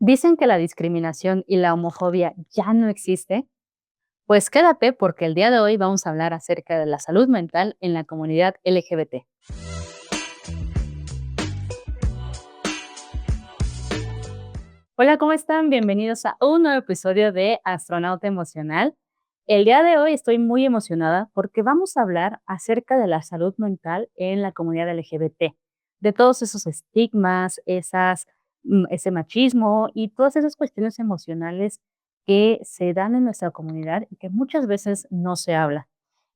Dicen que la discriminación y la homofobia ya no existe. Pues quédate porque el día de hoy vamos a hablar acerca de la salud mental en la comunidad LGBT. Hola, ¿cómo están? Bienvenidos a un nuevo episodio de Astronauta Emocional. El día de hoy estoy muy emocionada porque vamos a hablar acerca de la salud mental en la comunidad LGBT, de todos esos estigmas, ese machismo y todas esas cuestiones emocionales que se dan en nuestra comunidad y que muchas veces no se habla.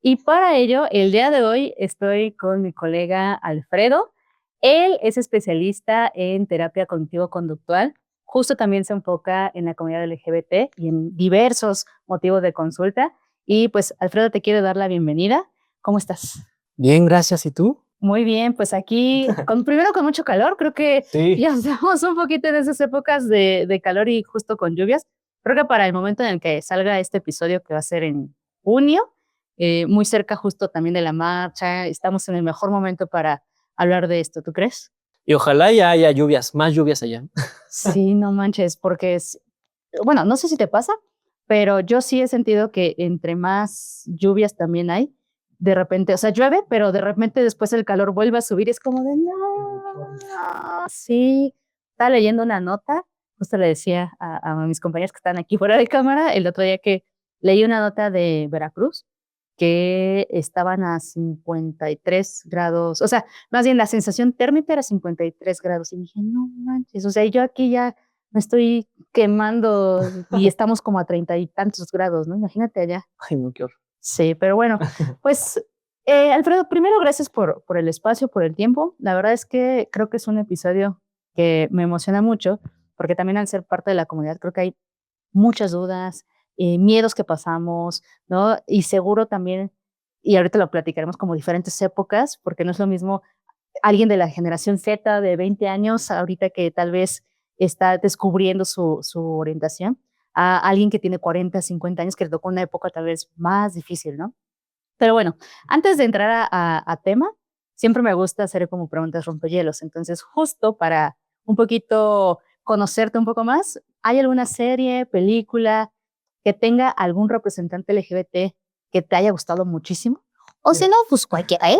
Y para ello, el día de hoy estoy con mi colega Alfredo. Él es especialista en terapia cognitivo-conductual. Justo también se enfoca en la comunidad LGBT y en diversos motivos de consulta. Y pues, Alfredo, te quiero dar la bienvenida. ¿Cómo estás? Bien, gracias. ¿Y tú? Muy bien, pues aquí, primero con mucho calor, creo que Sí. ya estamos un poquito en esas épocas de calor y justo con lluvias. Creo que para el momento en el que salga este episodio, que va a ser en junio, muy cerca justo también de la marcha, estamos en el mejor momento para hablar de esto, ¿tú crees? Y ojalá ya haya lluvias, más lluvias allá. Sí, no manches, porque bueno, no sé si te pasa, pero yo sí he sentido que entre más lluvias también hay, de repente, o sea, llueve, pero de repente después el calor vuelve a subir y es como de no, sí. Estaba leyendo una nota, justo le decía a mis compañeros que están aquí fuera de cámara el otro día que leí una nota de Veracruz que estaban a 53 grados, o sea, más bien la sensación térmica era 53 grados y dije, no manches, o sea, yo aquí ya me estoy quemando y estamos como a 30 y tantos grados, ¿no? Imagínate allá. Ay, no, qué horror. Sí, pero bueno, pues Alfredo, primero gracias por el espacio, por el tiempo. La verdad es que creo que es un episodio que me emociona mucho, porque también al ser parte de la comunidad creo que hay muchas dudas, miedos que pasamos, ¿no? Y seguro también, y ahorita lo platicaremos como diferentes épocas, porque no es lo mismo alguien de la generación Z de 20 años, ahorita que tal vez está descubriendo su orientación, a alguien que tiene 40, 50 años, que le tocó una época tal vez más difícil, ¿no? Pero bueno, antes de entrar a tema, siempre me gusta hacer como preguntas rompehielos. Entonces, justo para un poquito conocerte un poco más, ¿hay alguna serie, película que tenga algún representante LGBT que te haya gustado muchísimo? O si Mira, no, pues cualquiera, ¿eh?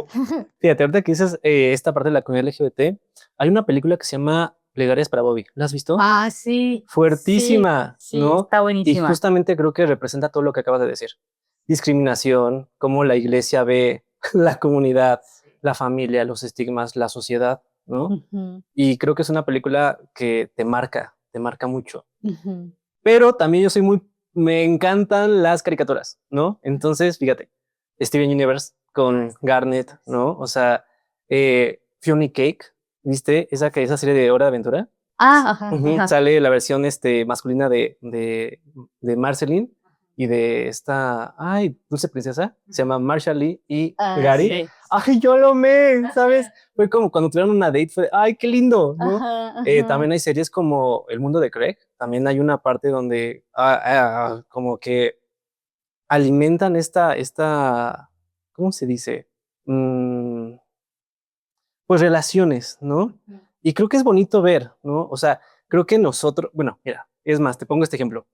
fíjate, ahorita que dices esta parte de la comunidad LGBT, hay una película que se llama Plegarias para Bobby. ¿La has visto? Ah, sí, sí, Fuertísima, sí, ¿no? está Y buenísima. justamente creo que representa todo lo que acabas de decir. Discriminación, cómo la iglesia ve la comunidad, la familia, los estigmas, la sociedad, ¿no? Ujú, Y creo que es una película que te marca mucho. ujú. Pero también yo soy me encantan las caricaturas, ¿no? Entonces, fíjate, Steven Universe con Garnet, ¿no? O sea, Fiona y Cake, ¿viste? Esa serie de Hora de Aventura. Ah, ajá, Ujú. ajá. Sale la versión masculina de Marceline y de esta, ay, Dulce Princesa, se llama Marshall Lee y Ah, Gary. sí. Ay, yo lo amé, ¿sabes? Fue como cuando tuvieron una date, fue, ay, qué lindo, ¿no? Ajá, ajá. También hay series como El Mundo de Craig, también hay una parte donde como que alimentan ¿cómo se dice? Mm, pues relaciones, ¿no? Y creo que es bonito ver, ¿no? O sea, creo que nosotros, bueno, mira, es más, te pongo este ejemplo.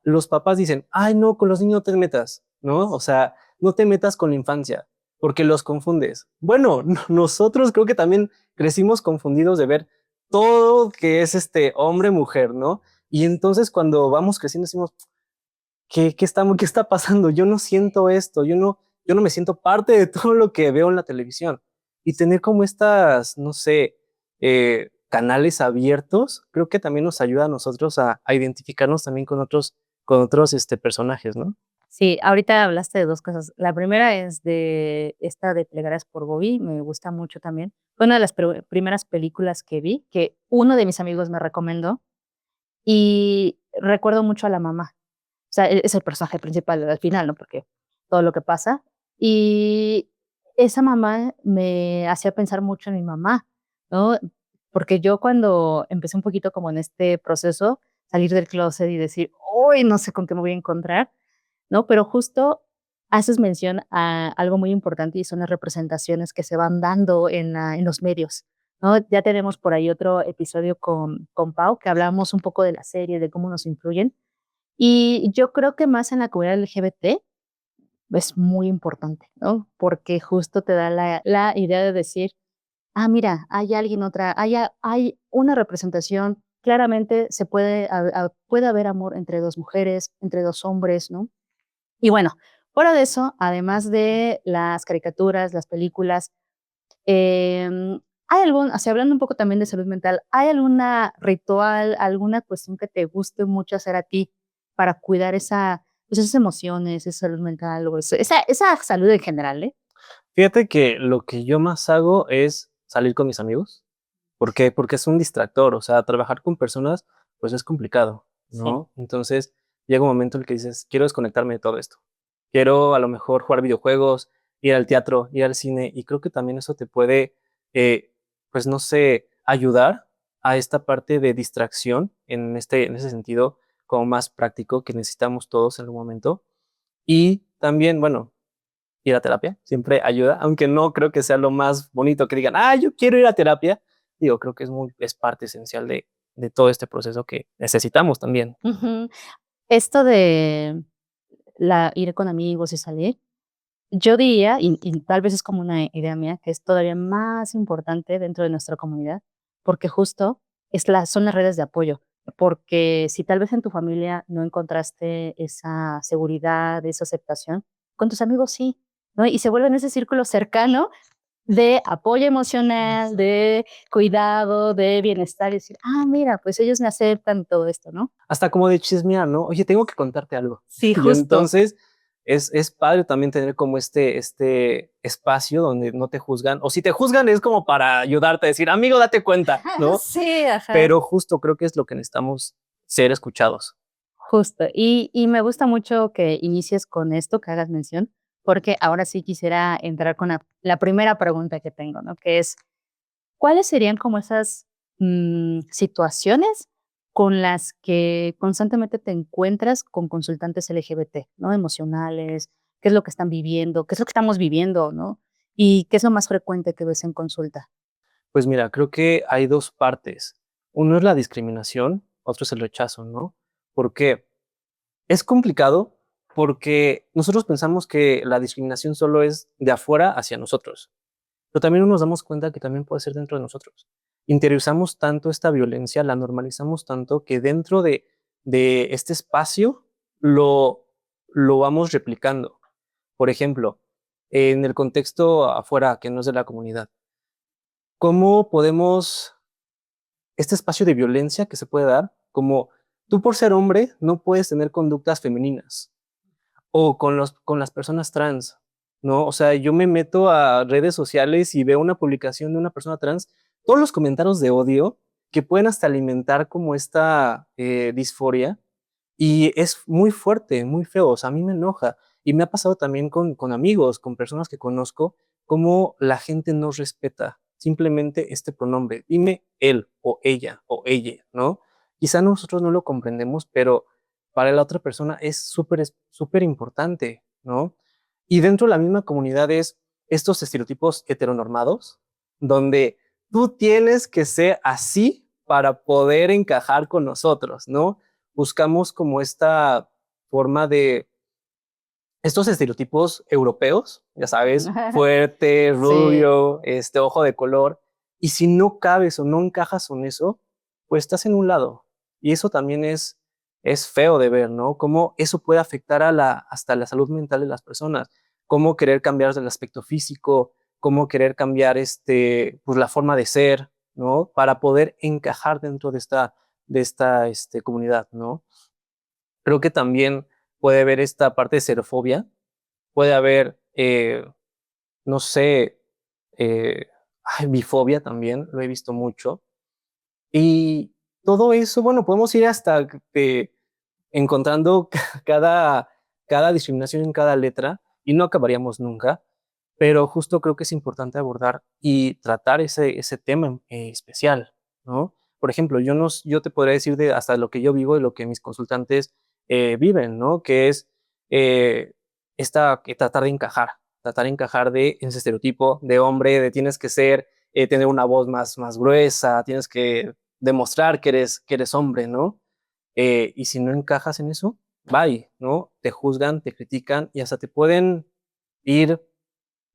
Los papás dicen, ay, no, con los niños no te metas, ¿no? O sea, no te metas con la infancia, porque los confundes. Bueno, nosotros creo que también crecimos confundidos de ver todo que es este hombre-mujer, ¿no? Y entonces cuando vamos creciendo decimos, qué está pasando? Yo no siento esto, yo no me siento parte de todo lo que veo en la televisión. Y tener como estas, no sé, canales abiertos, creo que también nos ayuda a nosotros a identificarnos también con otros personajes, ¿no? Sí, ahorita hablaste de dos cosas. La primera es de esta de Plegadas por Bobby, me gusta mucho también. Fue una de las primeras películas que vi, que uno de mis amigos me recomendó y recuerdo mucho a la mamá. O sea, es el personaje principal al final, ¿no? Porque todo lo que pasa. Y esa mamá me hacía pensar mucho en mi mamá, ¿no? Porque yo cuando empecé un poquito como en este proceso, salir del closet y decir, hoy no sé con qué me voy a encontrar, ¿no? Pero justo haces mención a algo muy importante y son las representaciones que se van dando en los medios, ¿no? Ya tenemos por ahí otro episodio con Pau, que hablamos un poco de la serie, de cómo nos influyen. Y yo creo que más en la comunidad LGBT es muy importante, ¿no? Porque justo te da la idea de decir, ah, mira, hay alguien otra, hay una representación, claramente se puede haber amor entre dos mujeres, entre dos hombres, ¿no? Y bueno, fuera de eso, además de las caricaturas, las películas, ¿hay algún, así hablando un poco también de salud mental, hay alguna ritual, alguna cuestión que te guste mucho hacer a ti para cuidar pues esas emociones, esa salud mental o esa salud en general, ¿eh? Fíjate que lo que yo más hago es salir con mis amigos. ¿Por qué? Porque es un distractor, o sea, trabajar con personas, pues es complicado, Sí. ¿no? Entonces, llega un momento en el que dices, quiero desconectarme de todo esto. Quiero a lo mejor jugar videojuegos, ir al teatro, ir al cine, y creo que también eso te puede, pues no sé, ayudar a esta parte de distracción en ese sentido como más práctico que necesitamos todos en algún momento. Y también, bueno, ir a terapia, siempre ayuda, aunque no creo que sea lo más bonito que digan, ah, yo quiero ir a terapia. Digo, creo que es parte esencial de todo este proceso que necesitamos también. Ujú. Esto de ir con amigos y salir, yo diría, y tal vez es como una idea mía, que es todavía más importante dentro de nuestra comunidad, porque justo son las redes de apoyo. Porque si tal vez en tu familia no encontraste esa seguridad, esa aceptación, con tus amigos sí, ¿no? Y se vuelve en ese círculo cercano de apoyo emocional, de cuidado, de bienestar, y decir, ah, mira, pues ellos me aceptan todo esto, ¿no? Hasta como de chismear, ¿no? Oye, tengo que contarte algo. Sí, Y justo. entonces es padre también tener como este espacio donde no te juzgan, o si te juzgan es como para ayudarte a decir, amigo, date cuenta, ¿no? Sí, ajá. Pero justo creo que es lo que necesitamos, ser escuchados. Justo. Y me gusta mucho que inicies con esto, que hagas mención, porque ahora sí quisiera entrar con la primera pregunta que tengo, ¿no? Que es, ¿cuáles serían como esas situaciones con las que constantemente te encuentras con consultantes LGBT, ¿no? Emocionales, qué es lo que están viviendo, qué es lo que estamos viviendo, ¿no? Y qué es lo más frecuente que ves en consulta. Pues mira, creo que hay dos partes. Uno es la discriminación, otro es el rechazo, ¿no? ¿Por qué? Es complicado porque nosotros pensamos que la discriminación solo es de afuera hacia nosotros, pero también nos damos cuenta que también puede ser dentro de nosotros. Interiorizamos tanto esta violencia, la normalizamos tanto que dentro de este espacio lo, lo vamos replicando. Por ejemplo, en el contexto afuera, que no es de la comunidad, ¿cómo podemos, este espacio de violencia que se puede dar, como tú por ser hombre no puedes tener conductas femeninas? O con las personas trans, ¿no? O sea, yo me meto a redes sociales y veo una publicación de una persona trans, todos los comentarios de odio que pueden hasta alimentar como esta disforia, y es muy fuerte, muy feo, o sea, a mí me enoja. Y me ha pasado también con amigos, con personas que conozco, cómo la gente no respeta simplemente este pronombre. Dime él o ella, ¿no? Quizá nosotros no lo comprendemos, pero para la otra persona es súper importante, ¿no? Y dentro de la misma comunidad es estos estereotipos heteronormados, donde tú tienes que ser así para poder encajar con nosotros, ¿no? Buscamos como esta forma de estos estereotipos europeos, ya sabes, fuerte, Sí. rubio, este ojo de color, y si no cabes o no encajas con eso, pues estás en un lado. Y eso también es feo de ver, ¿no? Cómo eso puede afectar hasta la salud mental de las personas, cómo querer cambiar el aspecto físico, cómo querer cambiar pues la forma de ser, ¿no? Para poder encajar dentro de esta comunidad, ¿no? Creo que también puede haber esta parte de xerofobia, puede haber, no sé, bifobia también, lo he visto mucho. Y todo eso, bueno, podemos ir hasta encontrando cada, cada discriminación en cada letra y no acabaríamos nunca, pero justo creo que es importante abordar y tratar ese tema especial, ¿no? Por ejemplo, yo te podría decir de hasta lo que yo vivo y lo que mis consultantes viven, ¿no? Que es eh, que tratar de encajar en ese estereotipo de hombre, de tienes que ser tener una voz más gruesa, tienes que demostrar que eres hombre, ¿no? Y si no encajas en eso, bye, ¿no? Te juzgan, te critican y hasta te pueden ir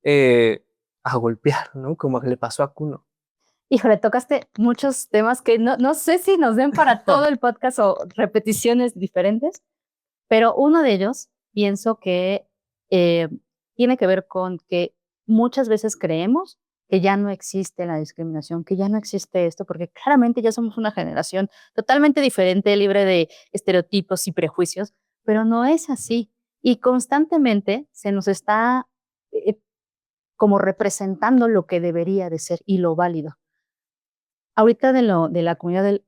eh, a golpear, ¿no? Como le pasó a Kuno. Híjole, tocaste muchos temas que no sé si nos den para todo el podcast o repeticiones diferentes, pero uno de ellos pienso que eh, tiene que ver con que muchas veces creemos que ya no existe la discriminación, que ya no existe esto, porque claramente ya somos una generación totalmente diferente, libre de estereotipos y prejuicios, pero no es así. Y constantemente se nos está eh, como representando lo que debería de ser y lo válido. Ahorita de la comunidad del,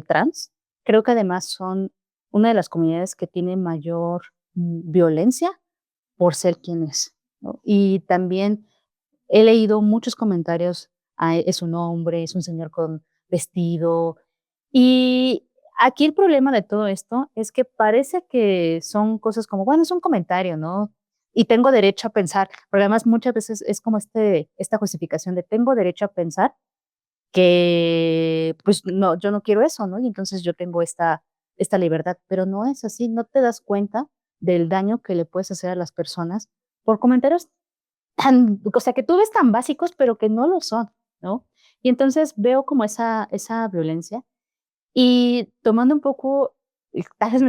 trans, creo que además son una de las comunidades que tiene mayor violencia por ser quien es, ¿no? Y también he leído muchos comentarios, es un hombre, es un señor con vestido. Y aquí el problema de todo esto es que parece que son cosas como, bueno, es un comentario, ¿no? Y tengo derecho a pensar, porque además muchas veces es como esta justificación de tengo derecho a pensar que, pues, no, yo no quiero eso, ¿no? Y entonces yo tengo esta libertad, pero no es así, no te das cuenta del daño que le puedes hacer a las personas por comentarios tan, o sea, que tú ves tan básicos, pero que no lo son, ¿no? Y entonces veo como esa violencia y tomando un poco, y tal vez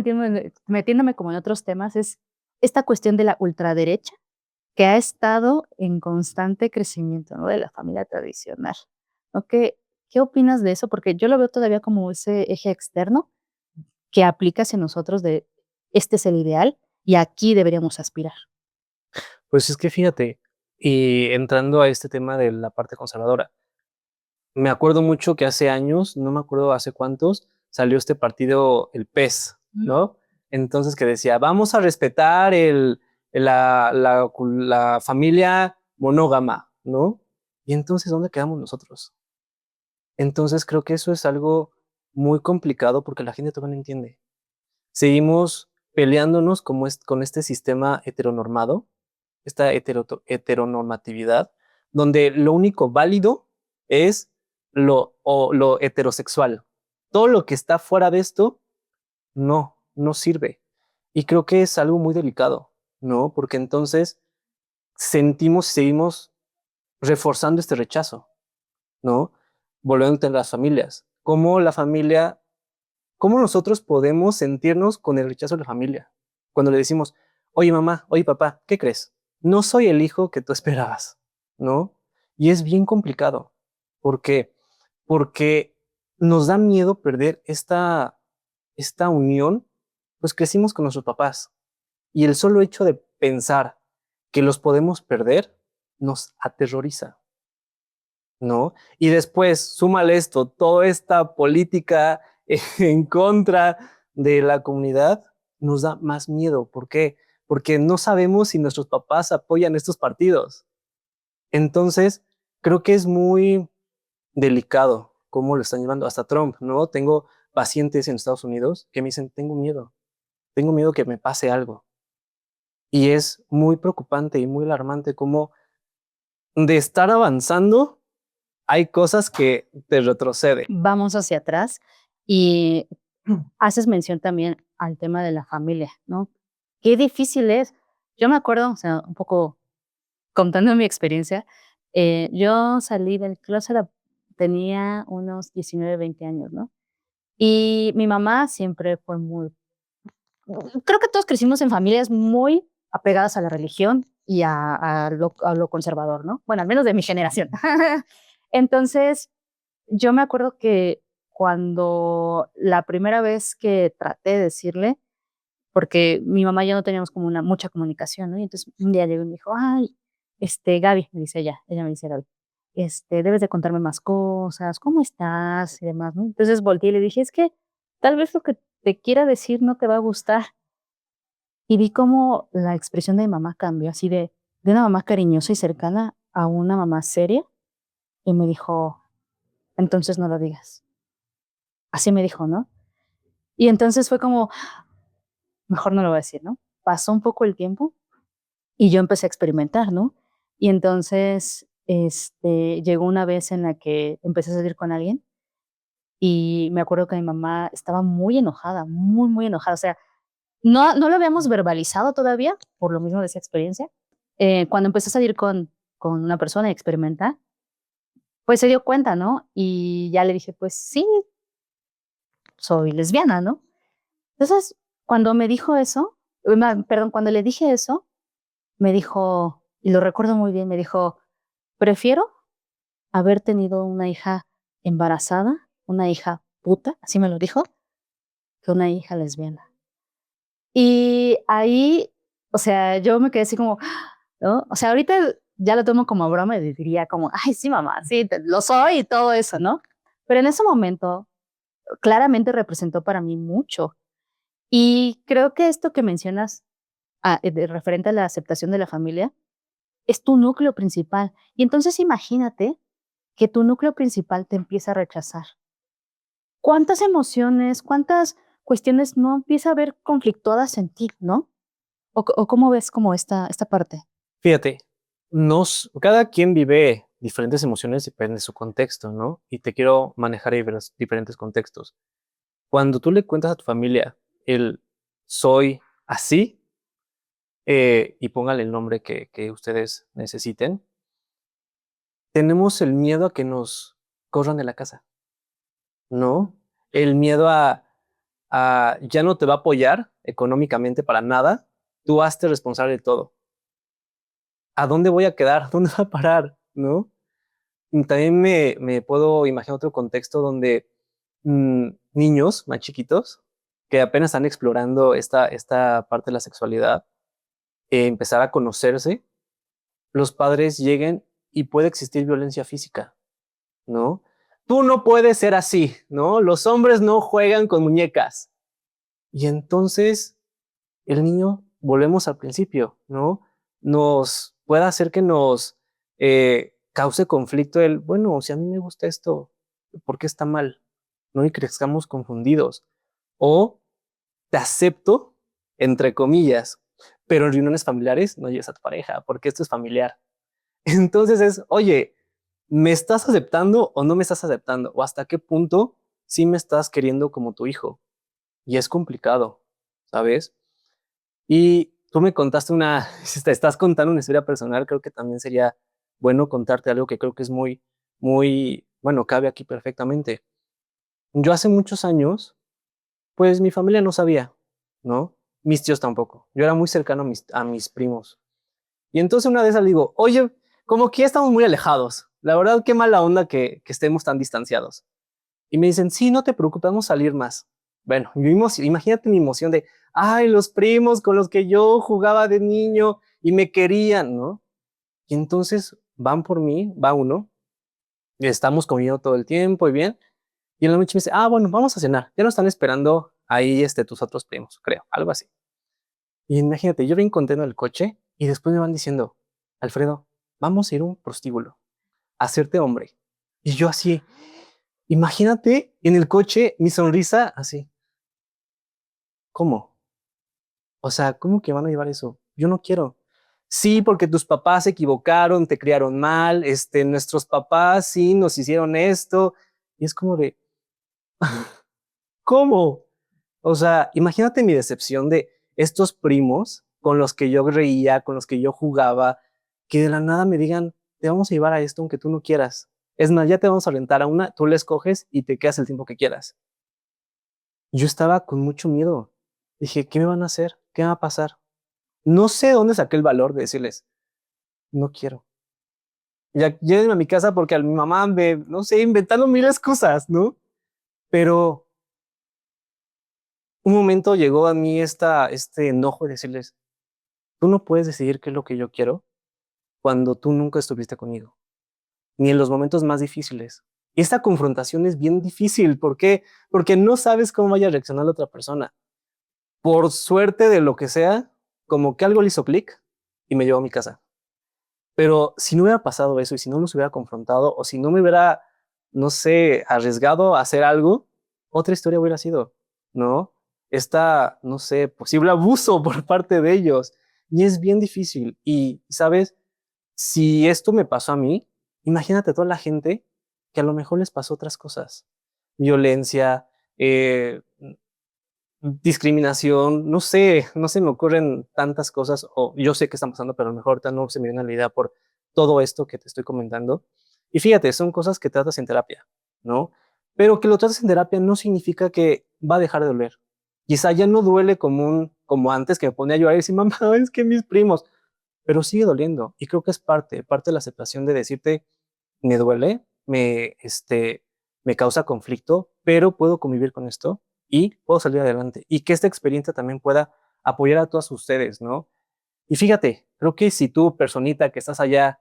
metiéndome como en otros temas, es esta cuestión de la ultraderecha que ha estado en constante crecimiento, ¿no? De la familia tradicional, ¿no? ¿Qué opinas de eso? Porque yo lo veo todavía como ese eje externo que aplica hacia nosotros de este es el ideal y aquí deberíamos aspirar. Pues es que fíjate, y entrando a este tema de la parte conservadora, me acuerdo mucho que hace años, no me acuerdo hace cuántos, salió este partido, el PES, ¿no? Entonces que decía, vamos a respetar la familia monógama, ¿no? Y entonces, ¿dónde quedamos nosotros? Entonces creo que eso es algo muy complicado porque la gente todavía no entiende. Seguimos peleándonos como con este sistema heteronormado, esta heteronormatividad, donde lo único válido es lo heterosexual. Todo lo que está fuera de esto no sirve. Y creo que es algo muy delicado, ¿no? Porque entonces seguimos reforzando este rechazo, ¿no? Volviendo a las familias. ¿Cómo nosotros podemos sentirnos con el rechazo de la familia? Cuando le decimos, oye mamá, oye papá, ¿qué crees? No soy el hijo que tú esperabas, ¿no? Y es bien complicado. ¿Por qué? Porque nos da miedo perder esta unión, pues crecimos con nuestros papás. Y el solo hecho de pensar que los podemos perder nos aterroriza, ¿no? Y después, súmale esto, toda esta política en contra de la comunidad, nos da más miedo. ¿Por qué? Porque no sabemos si nuestros papás apoyan estos partidos. Entonces, creo que es muy delicado cómo lo están llevando hasta Trump, ¿no? Tengo pacientes en Estados Unidos que me dicen, tengo miedo que me pase algo. Y es muy preocupante y muy alarmante cómo de estar avanzando hay cosas que te retroceden. Vamos hacia atrás y haces mención también al tema de la familia, ¿no? Qué difícil es. Yo me acuerdo, o sea, un poco contando mi experiencia, yo salí del clóset, tenía unos 19, 20 años, ¿no? Y mi mamá siempre fue muy, creo que todos crecimos en familias muy apegadas a la religión y a lo conservador, ¿no? Bueno, al menos de mi generación. Entonces, yo me acuerdo que cuando la primera vez que traté de decirle, porque mi mamá y yo no teníamos como una mucha comunicación, ¿no? Y entonces un día llegó y me dijo, ay, Gaby, me dice ella me dice Gaby, debes de contarme más cosas, ¿cómo estás? Y demás, ¿no? Entonces volteé y le dije, es que tal vez lo que te quiera decir no te va a gustar. Y vi cómo la expresión de mi mamá cambió, así de una mamá cariñosa y cercana a una mamá seria, y me dijo, entonces no lo digas. Así me dijo, ¿no? Y entonces fue como, mejor no lo voy a decir, ¿no? Pasó un poco el tiempo y yo empecé a experimentar, ¿no? Y entonces llegó una vez en la que empecé a salir con alguien y me acuerdo que mi mamá estaba muy enojada, muy, muy enojada. O sea, no lo habíamos verbalizado todavía, por lo mismo de esa experiencia. Cuando empecé a salir con una persona y experimentar, pues se dio cuenta, ¿no? Y ya le dije, pues sí, soy lesbiana, ¿no? Entonces, cuando me dijo eso, perdón, cuando le dije eso, me dijo, y lo recuerdo muy bien, me dijo, prefiero haber tenido una hija embarazada, una hija puta, así me lo dijo, que una hija lesbiana. Y ahí, o sea, yo me quedé así como, ¿no? O sea, ahorita ya lo tomo como broma y diría como, ay, sí, mamá, sí, lo soy y todo eso, ¿no? Pero en ese momento claramente representó para mí mucho. Y creo que esto que mencionas, de referente a la aceptación de la familia, es tu núcleo principal. Y entonces imagínate que tu núcleo principal te empieza a rechazar. ¿Cuántas emociones, cuántas cuestiones no empieza a ver conflictuadas en ti, ¿no? O cómo ves como esta parte. Fíjate, cada quien vive diferentes emociones, depende de su contexto, ¿no? Y te quiero manejar diferentes contextos. Cuando tú le cuentas a tu familia el soy así, y póngale el nombre que ustedes necesiten, tenemos el miedo a que nos corran de la casa, ¿no? El miedo a ya no te va a apoyar económicamente para nada, tú hazte responsable de todo. ¿A dónde voy a quedar? ¿Dónde va a parar? ¿No? Y también me puedo imaginar otro contexto donde niños más chiquitos que apenas están explorando esta parte de la sexualidad, empezar a conocerse, los padres lleguen y puede existir violencia física, ¿no? Tú no puedes ser así, ¿no? Los hombres no juegan con muñecas. Y entonces el niño, volvemos al principio, ¿no? Nos puede hacer que nos cause conflicto el, bueno, si a mí me gusta esto, ¿por qué está mal? ¿No? Y crezcamos confundidos. O te acepto, entre comillas, pero en reuniones familiares no lleves a tu pareja, porque esto es familiar. Entonces es, oye, ¿me estás aceptando o no me estás aceptando? ¿O hasta qué punto sí me estás queriendo como tu hijo? Y es complicado, ¿sabes? Y tú me contaste si te estás contando una historia personal, creo que también sería bueno contarte algo que creo que es muy, bueno, cabe aquí perfectamente. Yo hace muchos años, pues mi familia no sabía, ¿no? Mis tíos tampoco. Yo era muy cercano a mis primos. Y entonces una de esas le digo, oye, como que ya estamos muy alejados. La verdad, qué mala onda que estemos tan distanciados. Y me dicen, sí, no te preocupes, vamos a salir más. Bueno, imagínate mi emoción de, ay, los primos con los que yo jugaba de niño y me querían, ¿no? Y entonces van por mí, va uno, y estamos comiendo todo el tiempo y bien. Y en la noche me dice, ah, bueno, vamos a cenar. Ya nos están esperando ahí tus otros primos, creo, algo así. Y imagínate, yo bien contento en el coche y después me van diciendo, Alfredo, vamos a ir a un prostíbulo, a hacerte hombre. Y yo así, imagínate en el coche mi sonrisa así. ¿Cómo? O sea, ¿cómo que van a llevar eso? Yo no quiero. Sí, porque tus papás se equivocaron, te criaron mal, nuestros papás sí nos hicieron esto. Y es como de, ¿cómo? O sea, imagínate mi decepción de estos primos con los que yo reía, con los que yo jugaba, que de la nada me digan, te vamos a llevar a esto aunque tú no quieras. Es más, ya te vamos a orientar a una, tú la escoges y te quedas el tiempo que quieras. Yo estaba con mucho miedo. Dije, ¿qué me van a hacer? ¿Qué va a pasar? No sé dónde saqué el valor de decirles, no quiero. Ya llévenme a mi casa porque a mi mamá me, no sé, inventando miles cosas, ¿no? Pero un momento llegó a mí este enojo de decirles, tú no puedes decidir qué es lo que yo quiero cuando tú nunca estuviste conmigo, ni en los momentos más difíciles. Y esta confrontación es bien difícil. ¿Por qué? Porque no sabes cómo vaya a reaccionar la otra persona. Por suerte de lo que sea, como que algo le hizo clic y me llevó a mi casa. Pero si no hubiera pasado eso y si no nos hubiera confrontado o si no me hubiera, no sé, arriesgado a hacer algo, otra historia hubiera sido, ¿no? Esta, no sé, posible abuso por parte de ellos. Y es bien difícil. Y, ¿sabes? Si esto me pasó a mí, Imagínate toda la gente que a lo mejor les pasó otras cosas, violencia, discriminación, no sé, no se me ocurren tantas cosas, o yo sé que están pasando, pero a lo mejor ahorita no se me viene a la idea por todo esto que te estoy comentando. Y fíjate, son cosas que tratas en terapia, ¿no? Pero que lo tratas en terapia no significa que va a dejar de doler. Quizá ya no duele como antes, que me ponía a llorar y decir, mamá, es que mis primos, pero sigue doliendo. Y creo que es parte de la aceptación de decirte, me duele, me causa conflicto, pero puedo convivir con esto y puedo salir adelante. Y que esta experiencia también pueda apoyar a todos ustedes, ¿no? Y fíjate, creo que si tú, personita que estás allá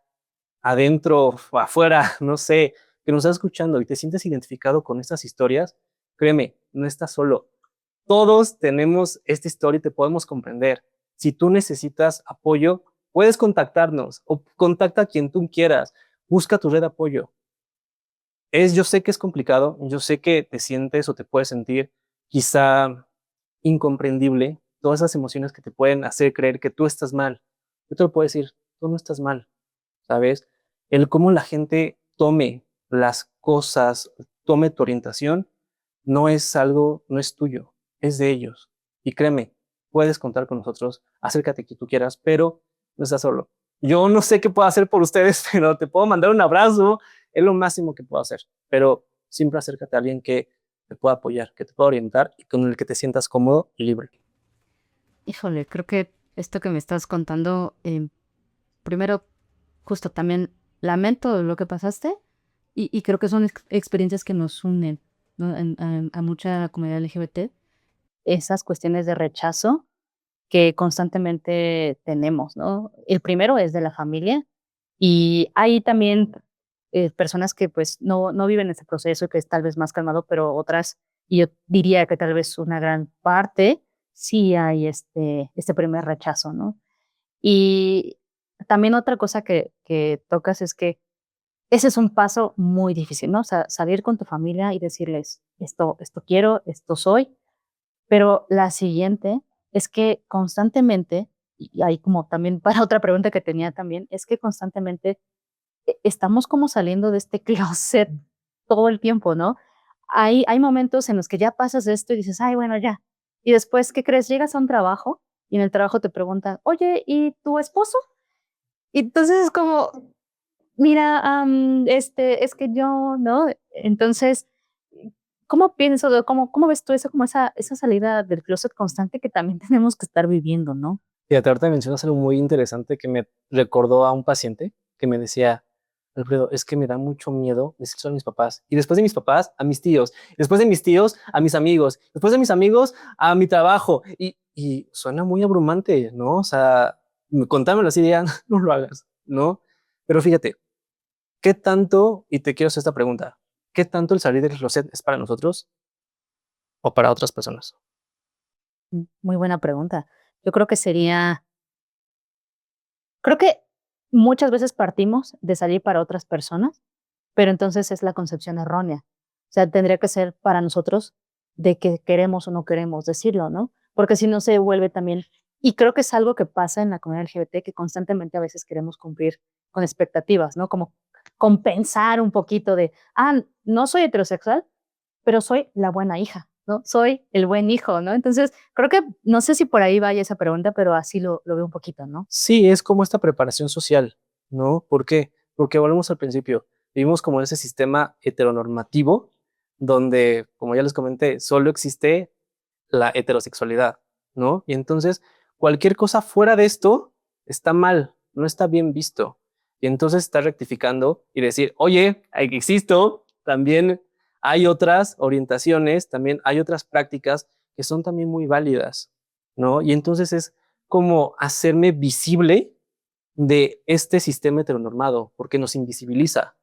adentro o afuera, no sé, que nos estás escuchando y te sientes identificado con estas historias, créeme, no estás solo. Todos tenemos esta historia y te podemos comprender. Si tú necesitas apoyo, puedes contactarnos o contacta a quien tú quieras. Busca tu red de apoyo. Yo sé que es complicado, yo sé que te sientes o te puedes sentir quizá incomprendible, todas esas emociones que te pueden hacer creer que tú estás mal. Yo te lo puedo decir, tú no estás mal, ¿sabes? El cómo la gente tome las cosas, tome tu orientación, no es algo, no es tuyo, es de ellos. Y créeme, puedes contar con nosotros, acércate a quien tú quieras, pero no estás solo. Yo no sé qué puedo hacer por ustedes, pero te puedo mandar un abrazo, es lo máximo que puedo hacer, pero siempre acércate a alguien que te pueda apoyar, que te pueda orientar y con el que te sientas cómodo y libre. Híjole, creo que esto que me estás contando, primero, justo también lamento lo que pasaste y creo que son experiencias que nos unen, ¿no? A mucha comunidad LGBT, esas cuestiones de rechazo que constantemente tenemos, ¿no? El primero es de la familia y hay también personas que pues no viven ese proceso, que es tal vez más calmado, pero otras, y yo diría que tal vez una gran parte, sí hay este primer rechazo, ¿no? Y también otra cosa que tocas es que ese es un paso muy difícil, ¿no? O sea, salir con tu familia y decirles, esto quiero, esto soy, pero la siguiente es que constantemente, y hay como también para otra pregunta que tenía también, es que constantemente estamos como saliendo de este closet todo el tiempo, ¿no? Hay momentos en los que ya pasas de esto y dices, ay, bueno, ya. Y después, ¿qué crees? Llegas a un trabajo y en el trabajo te preguntan, oye, ¿y tu esposo? Y entonces es como, mira, es que yo, ¿no? Entonces, ¿cómo piensas o cómo ves tú eso, como esa salida del closet constante que también tenemos que estar viviendo, ¿no? Fíjate, ahorita mencionas algo muy interesante que me recordó a un paciente que me decía, Alfredo, es que me da mucho miedo decírselo a mis papás. Y después de mis papás, a mis tíos. Y después de mis tíos, a mis amigos. Después de mis amigos, a mi trabajo. Y suena muy abrumante, ¿no? O sea, contámelo así, ya, no lo hagas, ¿no? Pero fíjate, ¿qué tanto, y te quiero hacer esta pregunta, ¿qué tanto el salir del closet es para nosotros o para otras personas? Muy buena pregunta. Yo creo que creo que muchas veces partimos de salir para otras personas, pero entonces es la concepción errónea. O sea, tendría que ser para nosotros de que queremos o no queremos decirlo, ¿no? Porque si no se vuelve también, y creo que es algo que pasa en la comunidad LGBT, que constantemente a veces queremos cumplir con expectativas, ¿no? Como compensar un poquito de, no soy heterosexual, pero soy la buena hija, ¿no? Soy el buen hijo, ¿no? Entonces, creo que, no sé si por ahí vaya esa pregunta, pero así lo veo un poquito, ¿no? Sí, es como esta preparación social, ¿no? ¿Por qué? Porque volvemos al principio, vivimos como en ese sistema heteronormativo donde, como ya les comenté, solo existe la heterosexualidad, ¿no? Y entonces cualquier cosa fuera de esto está mal, no está bien visto. Y entonces está rectificando y decir, oye, existo, también hay otras orientaciones, también hay otras prácticas que son también muy válidas, ¿no? Y entonces es como hacerme visible de este sistema heteronormado, porque nos invisibiliza.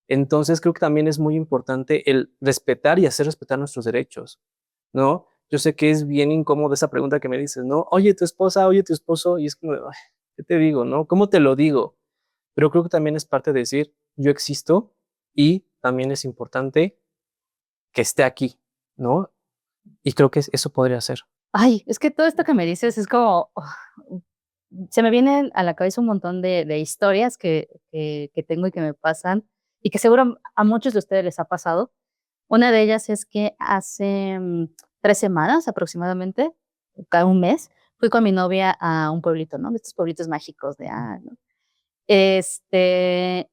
Entonces creo que también es muy importante el respetar y hacer respetar nuestros derechos, ¿no? Yo sé que es bien incómodo esa pregunta que me dices, ¿no? Oye, tu esposa, oye, tu esposo, y es como, ay, ¿qué te digo, no? ¿Cómo te lo digo? Pero creo que también es parte de decir, yo existo y también es importante que esté aquí, ¿no? Y creo que eso podría ser. Ay, es que todo esto que me dices es como, se me vienen a la cabeza un montón de historias que tengo y que me pasan, y que seguro a muchos de ustedes les ha pasado. Una de ellas es que hace 3 semanas aproximadamente, cada un mes, fui con mi novia a un pueblito, ¿no? De estos pueblitos mágicos de, ¿no?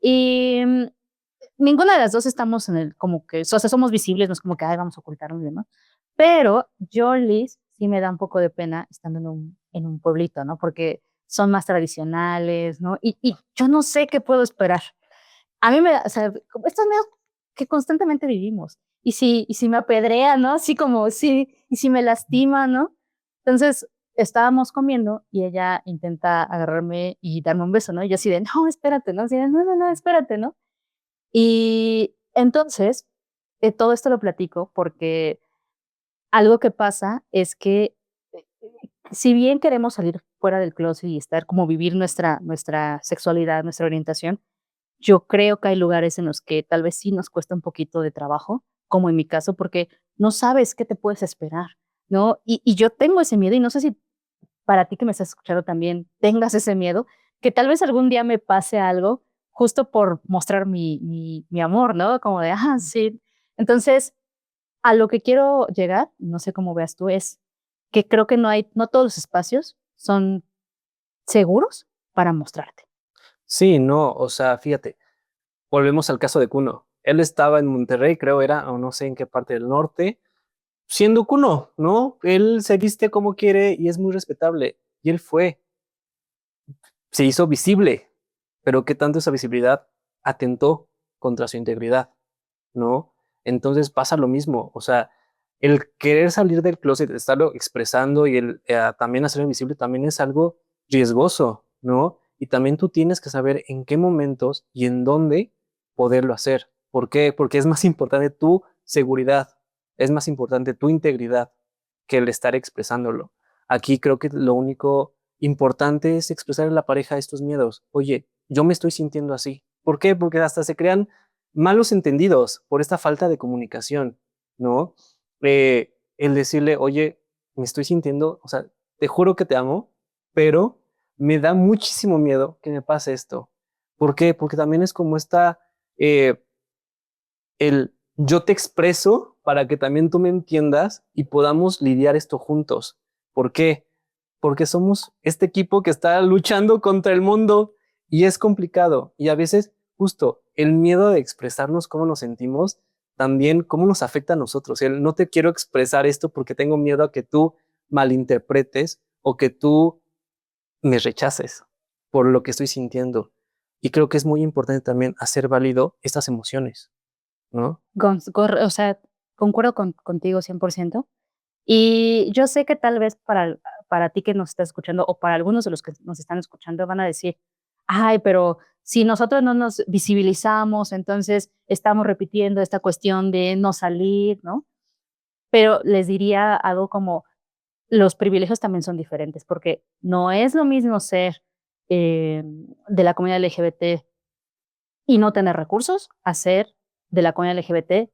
Y ninguna de las 2 estamos en el como que, o sea, somos visibles, no es como que: "Ay, vamos a ocultarnos", y demás. Pero yo, Liz, sí me da un poco de pena estando en un pueblito, ¿no? Porque son más tradicionales, ¿no? Y yo no sé qué puedo esperar. A mí me da, o sea, como estos miedos que constantemente vivimos. Y si me apedrean, ¿no? Así como, sí, y si me lastima, ¿no? Entonces, estábamos comiendo y ella intenta agarrarme y darme un beso, ¿no? Y yo así de: "No, espérate", ¿no? Así de: "No, no, no, espérate", ¿no? Y entonces, todo esto lo platico porque algo que pasa es que, si bien queremos salir fuera del closet y estar como vivir nuestra sexualidad, nuestra orientación, yo creo que hay lugares en los que tal vez sí nos cuesta un poquito de trabajo, como en mi caso, porque no sabes qué te puedes esperar, ¿no? Y yo tengo ese miedo, y no sé si para ti que me estás escuchando también tengas ese miedo, que tal vez algún día me pase algo justo por mostrar mi amor, ¿no? Como de, sí. Entonces, a lo que quiero llegar, no sé cómo veas tú, es que creo que no todos los espacios son seguros para mostrarte. Sí, no, o sea, fíjate, volvemos al caso de Kuno. Él estaba en Monterrey, creo era, o no sé en qué parte del norte, siendo Kuno, ¿no? Él se viste como quiere y es muy respetable. Y él fue, se hizo visible, pero ¿qué tanto esa visibilidad atentó contra su integridad, ¿no? Entonces pasa lo mismo, o sea, el querer salir del closet, estarlo expresando y el también hacerlo visible también es algo riesgoso, ¿no? Y también tú tienes que saber en qué momentos y en dónde poderlo hacer. ¿Por qué? Porque es más importante tu seguridad, es más importante tu integridad que el estar expresándolo. Aquí creo que lo único importante es expresar a la pareja estos miedos. Oye, yo me estoy sintiendo así. ¿Por qué? Porque hasta se crean malos entendidos por esta falta de comunicación, ¿no? El decirle, oye, me estoy sintiendo, o sea, te juro que te amo, pero me da muchísimo miedo que me pase esto. ¿Por qué? Porque también es como eh, el yo te expreso para que también tú me entiendas y podamos lidiar esto juntos. ¿Por qué? Porque somos este equipo que está luchando contra el mundo y es complicado. Y a veces, justo, el miedo de expresarnos cómo nos sentimos, también cómo nos afecta a nosotros. El no te quiero expresar esto porque tengo miedo a que tú malinterpretes o que tú me rechaces por lo que estoy sintiendo. Y creo que es muy importante también hacer válido estas emociones, ¿no? O sea, concuerdo contigo 100%. Y yo sé que tal vez para ti que nos estás escuchando, o para algunos de los que nos están escuchando, van a decir: "Ay, pero si nosotros no nos visibilizamos, entonces estamos repitiendo esta cuestión de no salir", ¿no? Pero les diría algo como: los privilegios también son diferentes, porque no es lo mismo ser, de la comunidad LGBT y no tener recursos, a ser de la comunidad LGBT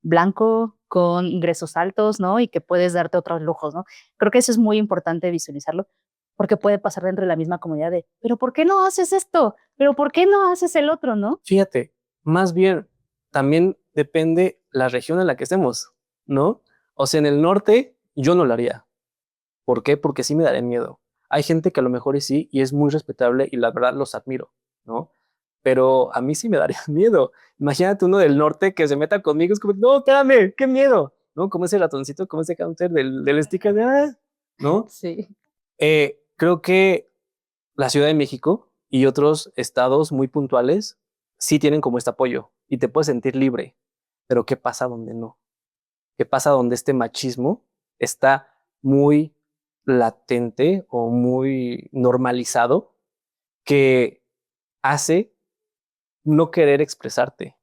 blanco, con ingresos altos, ¿no? Y que puedes darte otros lujos, ¿no? Creo que eso es muy importante visualizarlo, porque puede pasar dentro de la misma comunidad de, pero ¿por qué no haces esto? ¿Pero por qué no haces el otro, no? Fíjate, más bien también depende la región en la que estemos, ¿no? O sea, en el norte yo no lo haría. ¿Por qué? Porque sí me daría miedo. Hay gente que a lo mejor y sí, y es muy respetable y la verdad los admiro, ¿no? Pero a mí sí me daría miedo. Imagínate uno del norte que se meta conmigo, es como, no, espérame, qué miedo, ¿no? Como ese ratoncito, como ese counter del sticker de, ¿no? Sí. Creo que la Ciudad de México y otros estados muy puntuales sí tienen como este apoyo y te puedes sentir libre, pero ¿qué pasa donde no? ¿Qué pasa donde este machismo está muy latente o muy normalizado que hace no querer expresarte,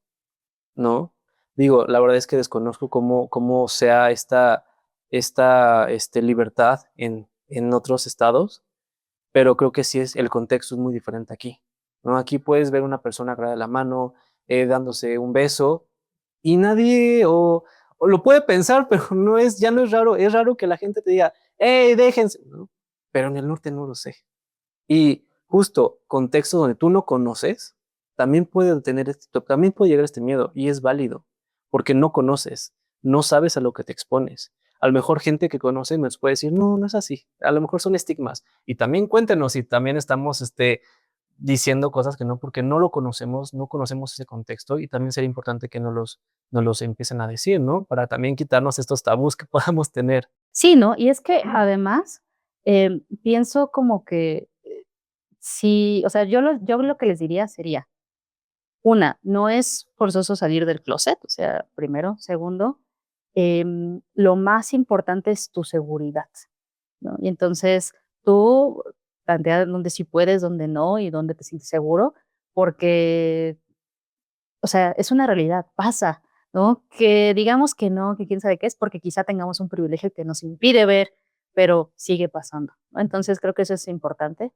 ¿no? Digo, la verdad es que desconozco cómo sea esta libertad en otros estados, pero creo que sí es, el contexto es muy diferente aquí, ¿no? Aquí puedes ver una persona agarrada de la mano, dándose un beso, y nadie, o lo puede pensar, pero ya no es raro que la gente te diga, hey, déjense, ¿no? Pero en el norte no lo sé, Y justo contextos donde tú no conoces, también puede llegar este miedo y es válido, porque no conoces, no sabes a lo que te expones. A lo mejor gente que conoce nos puede decir, no, no es así. A lo mejor son estigmas. Y también cuéntenos si también estamos diciendo cosas que no, porque no lo conocemos, no conocemos ese contexto y también sería importante que nos los empiecen a decir, ¿no? Para también quitarnos estos tabús que podamos tener. Sí, ¿no? Y es que además, pienso como que sí, o sea, yo lo que les diría sería, una, no es forzoso salir del closet, o sea, primero. Segundo, lo más importante es tu seguridad, ¿no? Y entonces tú plantea dónde sí puedes, dónde no y dónde te sientes seguro, porque, o sea, es una realidad, pasa, ¿no? Que digamos que no, que quién sabe qué es, porque quizá tengamos un privilegio que nos impide ver, pero sigue pasando, ¿no? Entonces creo que eso es importante.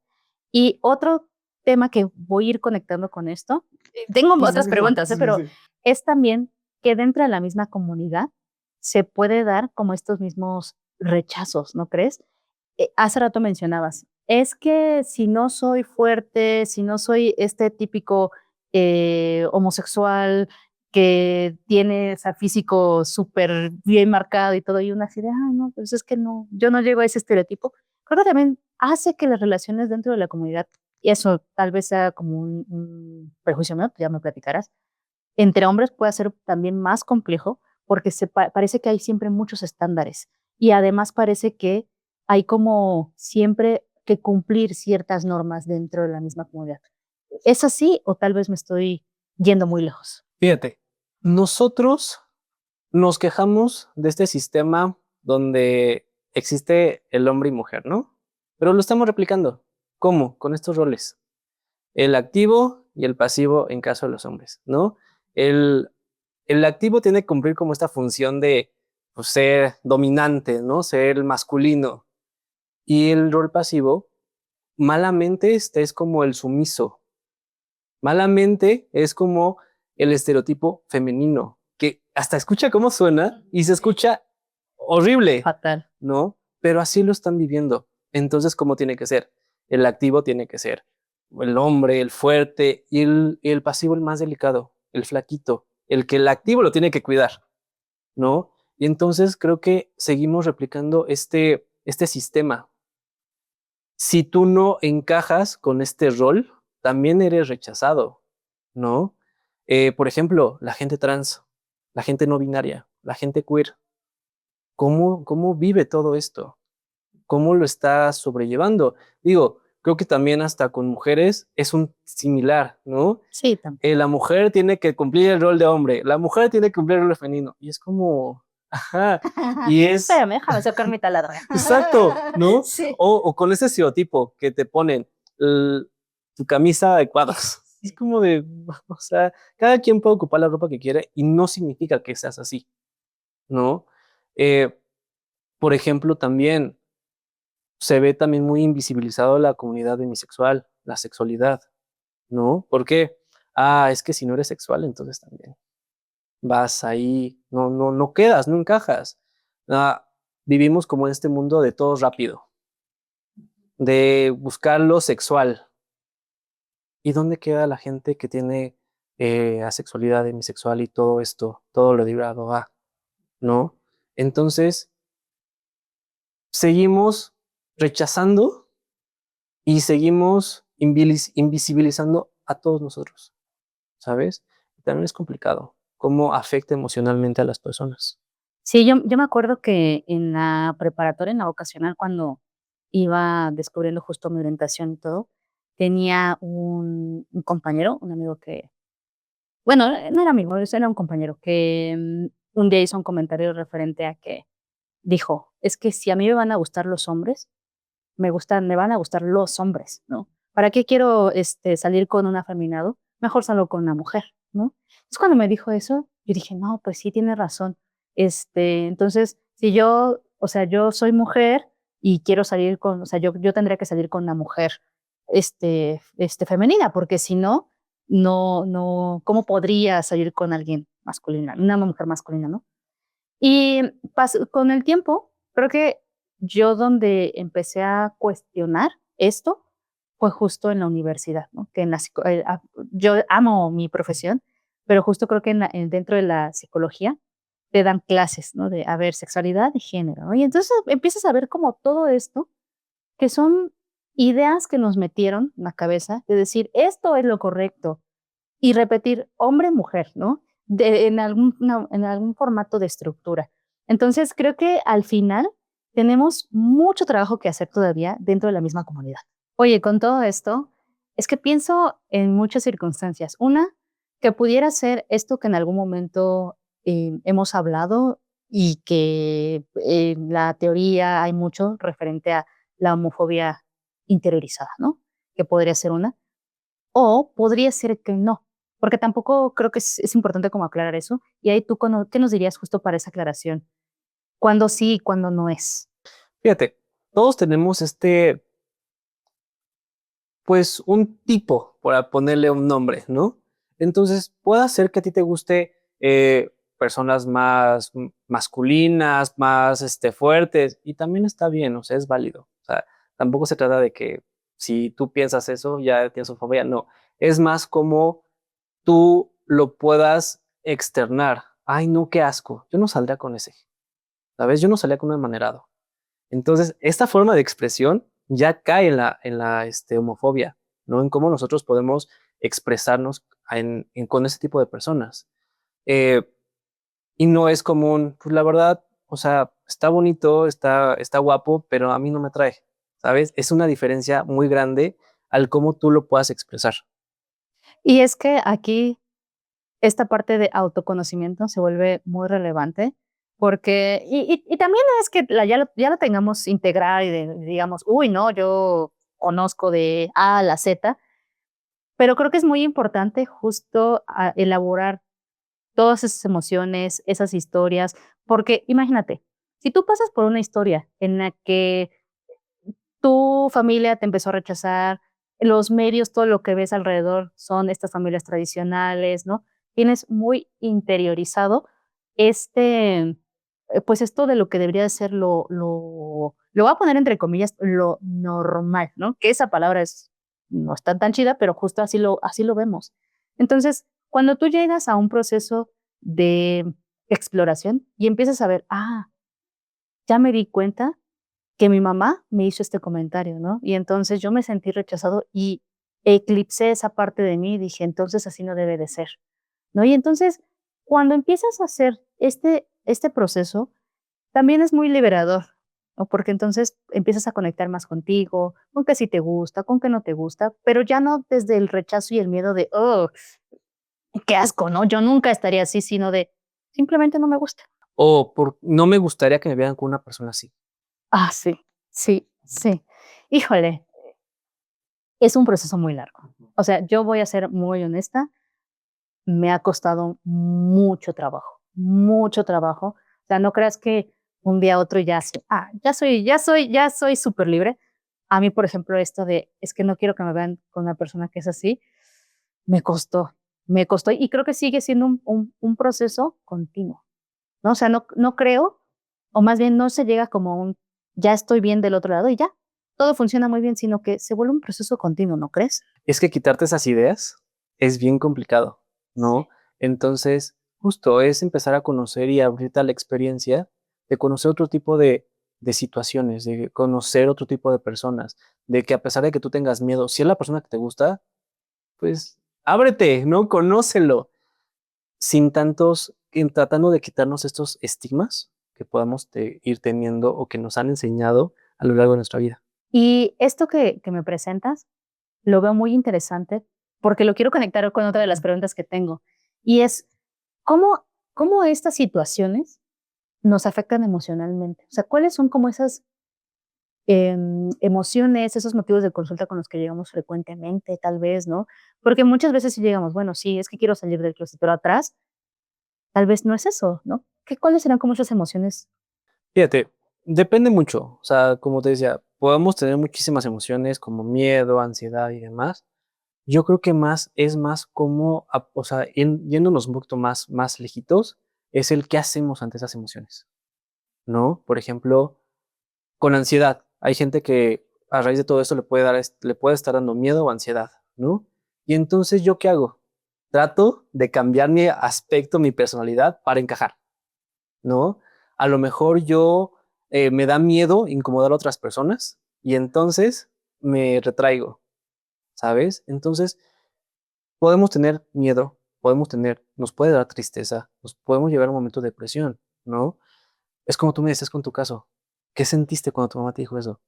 Y otro tema que voy a ir conectando con esto, tengo otras preguntas, Sí, pero sí. es también que dentro de la misma comunidad se puede dar como estos mismos rechazos, ¿no crees? Hace rato mencionabas, es que si no soy fuerte, si no soy este típico homosexual que tiene ese físico súper bien marcado y todo, y una así de, ah, no, pues es que no, yo no llego a ese estereotipo. Creo que también hace que las relaciones dentro de la comunidad, y eso tal vez sea como un prejuicio mío, ya me platicarás, entre hombres puede ser también más complejo porque parece que hay siempre muchos estándares y además parece que hay como siempre que cumplir ciertas normas dentro de la misma comunidad. ¿Es así o tal vez me estoy yendo muy lejos? Fíjate, nosotros nos quejamos de este sistema donde existe el hombre y mujer, ¿no? Pero lo estamos replicando. ¿Cómo? Con estos roles. El activo y el pasivo en caso de los hombres, ¿no? El, el activo tiene que cumplir como esta función de pues, ser dominante, ¿no? Ser el masculino. Y el rol pasivo, malamente, este es como el sumiso. Malamente es como el estereotipo femenino, que hasta escucha cómo suena y se escucha horrible, Fatal. ¿no? Pero así lo están viviendo. Entonces, ¿cómo tiene que ser? El activo tiene que ser el hombre, el fuerte, y el pasivo el más delicado, el flaquito, el que el activo lo tiene que cuidar, ¿no? Y entonces creo que seguimos replicando este sistema. Si tú no encajas con este rol, también eres rechazado, ¿no? Por ejemplo, la gente trans, la gente no binaria, la gente queer, ¿cómo vive todo esto? ¿Cómo lo está sobrellevando? Digo, creo que también hasta con mujeres es un similar, ¿no? Sí, también. La mujer tiene que cumplir el rol de hombre, la mujer tiene que cumplir el rol femenino, y es como, ajá, y es, Espérame, déjame sacar mi taladro. exacto, ¿no? Sí. O con ese estereotipo que te ponen tu camisa de cuadros. Es como de, o sea, cada quien puede ocupar la ropa que quiere y no significa que seas así, ¿no? Eh, por ejemplo, también se ve también muy invisibilizado la comunidad demisexual, la sexualidad, ¿no? ¿Por qué? Ah, es que si no eres sexual, entonces también vas ahí, no quedas, no encajas. Ah, vivimos como en este mundo de todo rápido, de buscar lo sexual. ¿Y dónde queda la gente que tiene asexualidad, demisexual y todo esto, todo lo derivado a, ¿no? Entonces, seguimos rechazando y seguimos invisibilizando a todos nosotros, ¿sabes? También es complicado cómo afecta emocionalmente a las personas. Sí, yo me acuerdo que en la preparatoria, en la vocacional, cuando iba descubriendo justo mi orientación y todo, tenía un compañero, un amigo que, bueno, no era amigo, era un compañero que un día hizo un comentario referente a que dijo, es que si a mí me van a gustar los hombres, me van a gustar los hombres, ¿no? ¿Para qué quiero salir con un afeminado? Mejor salgo con una mujer, ¿no? Entonces cuando me dijo eso, yo dije, no, pues sí, tiene razón. Entonces, si yo, o sea, yo soy mujer y quiero salir con, o sea, yo tendría que salir con una mujer, femenina, porque si no, no, ¿cómo podría salir con alguien masculina, una mujer masculina, ¿no? Y con el tiempo, creo que yo donde empecé a cuestionar esto fue justo en la universidad, ¿no? Que en la yo amo mi profesión, pero justo creo que dentro de la psicología te dan clases, ¿no? De, a ver, sexualidad y género, ¿no? Y entonces empiezas a ver como todo esto, que son ideas que nos metieron en la cabeza de decir, esto es lo correcto, y repetir hombre, mujer, ¿no? En algún formato de estructura. Entonces, creo que al final tenemos mucho trabajo que hacer todavía dentro de la misma comunidad. Oye, con todo esto, es que pienso en muchas circunstancias. Una, que pudiera ser esto que en algún momento hemos hablado y que en la teoría hay mucho referente a la homofobia interiorizada, ¿no? Que podría ser una. O podría ser que no, porque tampoco creo que es importante como aclarar eso. Y ahí tú, ¿qué nos dirías justo para esa aclaración? ¿Cuándo sí y cuándo no es? Fíjate, todos tenemos pues un tipo, para ponerle un nombre, ¿no? Entonces, puede ser que a ti te guste personas más masculinas, más fuertes, y también está bien, o sea, es válido. O sea, tampoco se trata de que si tú piensas eso, ya tienes fobia, no. Es más como tú lo puedas externar. Ay, no, qué asco. Yo no saldría con ese, ¿sabes? Yo no salía con un amanerado. Entonces, esta forma de expresión ya cae en la homofobia, ¿no? En cómo nosotros podemos expresarnos con ese tipo de personas. Eh, y no es común, pues la verdad, o sea, está bonito, está guapo, pero a mí no me atrae, ¿sabes? Es una diferencia muy grande al cómo tú lo puedas expresar. Y es que aquí esta parte de autoconocimiento se vuelve muy relevante porque, y también no es que ya lo tengamos integrado y digamos, uy, no, yo conozco de A a la Z, pero creo que es muy importante justo elaborar todas esas emociones, esas historias, porque imagínate, si tú pasas por una historia en la que tu familia te empezó a rechazar, los medios, todo lo que ves alrededor son estas familias tradicionales, ¿no? Tienes muy interiorizado pues esto de lo que debería de ser lo voy a poner entre comillas, lo normal, ¿no? Que esa palabra no está tan chida, pero justo así lo vemos. Entonces, cuando tú llegas a un proceso de exploración y empiezas a ver, ya me di cuenta que mi mamá me hizo este comentario, ¿no? Y entonces yo me sentí rechazado y eclipsé esa parte de mí y dije, entonces así no debe de ser, ¿no? Y entonces, cuando empiezas a hacer este proceso, también es muy liberador, ¿no? Porque entonces empiezas a conectar más contigo, con que sí te gusta, con que no te gusta, pero ya no desde el rechazo y el miedo de, oh, qué asco, ¿no? Yo nunca estaría así, sino de, simplemente no me gusta. No me gustaría que me vieran con una persona así. Sí, sí, sí. Híjole, es un proceso muy largo. O sea, yo voy a ser muy honesta, me ha costado mucho trabajo. O sea, no creas que un día a otro ya soy súper libre. A mí, por ejemplo, esto de, es que no quiero que me vean con una persona que es así, me costó, me costó y creo que sigue siendo un proceso continuo, ¿no? O sea, no creo, o más bien no se llega como ya estoy bien del otro lado y ya, todo funciona muy bien, sino que se vuelve un proceso continuo, ¿no crees? Es que quitarte esas ideas es bien complicado, ¿no? Entonces, justo es empezar a conocer y abrirte a la experiencia de conocer otro tipo de situaciones, de conocer otro tipo de personas, de que a pesar de que tú tengas miedo, si es la persona que te gusta, pues ábrete, ¿no? Conócelo, sin tratando de quitarnos estos estigmas que podamos ir teniendo o que nos han enseñado a lo largo de nuestra vida. Y esto que me presentas, lo veo muy interesante porque lo quiero conectar con otra de las preguntas que tengo. Y es, ¿cómo estas situaciones nos afectan emocionalmente? O sea, ¿cuáles son como esas emociones, esos motivos de consulta con los que llegamos frecuentemente, tal vez, ¿no? Porque muchas veces sí llegamos, bueno, sí, es que quiero salir del closet, pero atrás tal vez no es eso, ¿no? ¿Cuáles serán como esas emociones? Fíjate, depende mucho. O sea, como te decía, podemos tener muchísimas emociones como miedo, ansiedad y demás. Yo creo que es más como, o sea, yéndonos un poquito más lejitos, es el qué hacemos ante esas emociones, ¿no? Por ejemplo, con ansiedad. Hay gente que a raíz de todo esto le puede estar dando miedo o ansiedad, ¿no? Y entonces, ¿yo qué hago? Trato de cambiar mi aspecto, mi personalidad para encajar, ¿no? A lo mejor yo me da miedo incomodar a otras personas y entonces me retraigo, ¿sabes? Entonces, podemos tener miedo, nos puede dar tristeza, nos podemos llevar a un momento de depresión, ¿no? Es como tú me decías con tu caso. ¿Qué sentiste cuando tu mamá te dijo eso?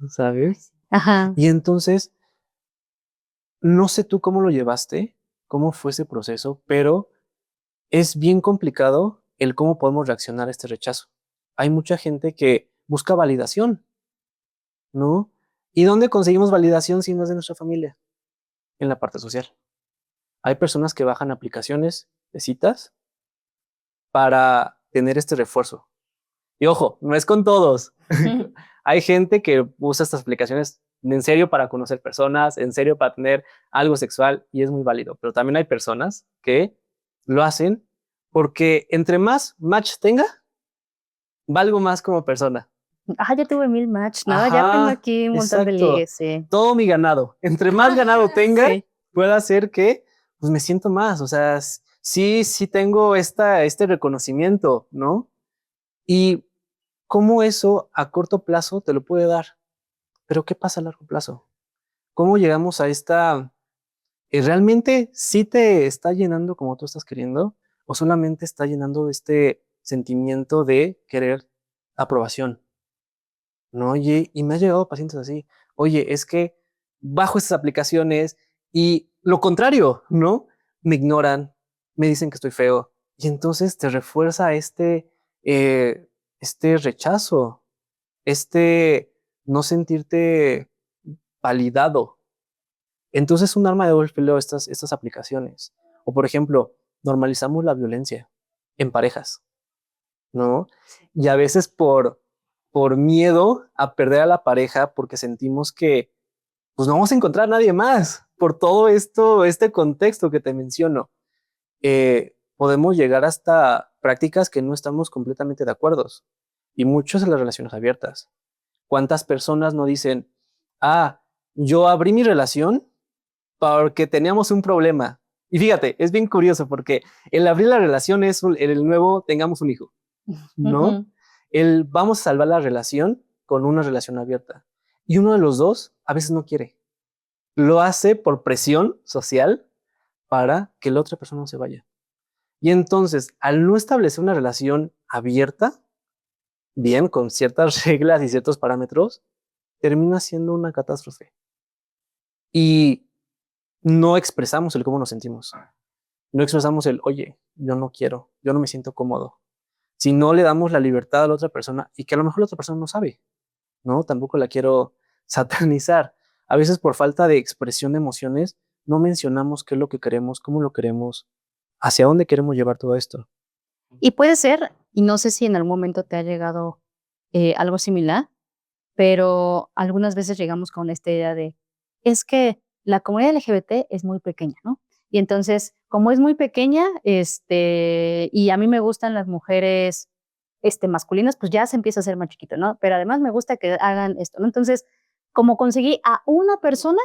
¿Sabes? Ajá. Y entonces, no sé tú cómo lo llevaste, cómo fue ese proceso, pero es bien complicado el cómo podemos reaccionar a este rechazo. Hay mucha gente que busca validación, ¿no? ¿Y dónde conseguimos validación si no es de nuestra familia? En la parte social. Hay personas que bajan aplicaciones de citas para tener este refuerzo. Y ojo, no es con todos. Hay gente que usa estas aplicaciones en serio para conocer personas, en serio para tener algo sexual y es muy válido. Pero también hay personas que lo hacen porque entre más match tenga, valgo más como persona. Ah, ya tuve 1000 match, ¿no? Ya tengo Ajá, aquí un montón de exacto. ligues, sí. Todo mi ganado. Entre más ganado tenga, Sí. puede hacer que pues me siento más. O sea, sí tengo este reconocimiento, ¿no? Y cómo eso a corto plazo te lo puede dar. Pero ¿qué pasa a largo plazo? ¿Cómo llegamos a esta... ¿realmente sí te está llenando como tú estás queriendo? ¿O solamente está llenando este sentimiento de querer aprobación? ¿No? Oye, y me ha llegado pacientes así. Oye, es que bajo estas aplicaciones y lo contrario, ¿no? Me ignoran, me dicen que estoy feo. Y entonces te refuerza este rechazo, este no sentirte validado. Entonces es un arma de doble filo estas aplicaciones. O por ejemplo, normalizamos la violencia en parejas, ¿no? Y a veces por miedo a perder a la pareja, porque sentimos que pues no vamos a encontrar a nadie más, por todo esto, este contexto que te menciono, podemos llegar hasta prácticas que no estamos completamente de acuerdo. Y muchos en las relaciones abiertas. ¿Cuántas personas no dicen, ah, yo abrí mi relación porque teníamos un problema? Y fíjate, es bien curioso porque el abrir la relación es el nuevo tengamos un hijo, ¿no? Ujú. El vamos a salvar la relación con una relación abierta. Y uno de los dos a veces no quiere. Lo hace por presión social para que la otra persona no se vaya. Y entonces, al no establecer una relación abierta, bien, con ciertas reglas y ciertos parámetros, termina siendo una catástrofe. Y no expresamos el cómo nos sentimos. No expresamos el, oye, yo no quiero, yo no me siento cómodo. Si no le damos la libertad a la otra persona y que a lo mejor la otra persona no sabe, ¿no? Tampoco la quiero satanizar. A veces por falta de expresión de emociones, no mencionamos qué es lo que queremos, cómo lo queremos, hacia dónde queremos llevar todo esto. Y puede ser, y no sé si en algún momento te ha llegado, algo similar, pero algunas veces llegamos con esta idea de, es que la comunidad LGBT es muy pequeña, ¿no? Y entonces, como es muy pequeña, y a mí me gustan las mujeres, masculinas, pues ya se empieza a hacer más chiquito, ¿no? Pero además me gusta que hagan esto, ¿no? Entonces, como conseguí a una persona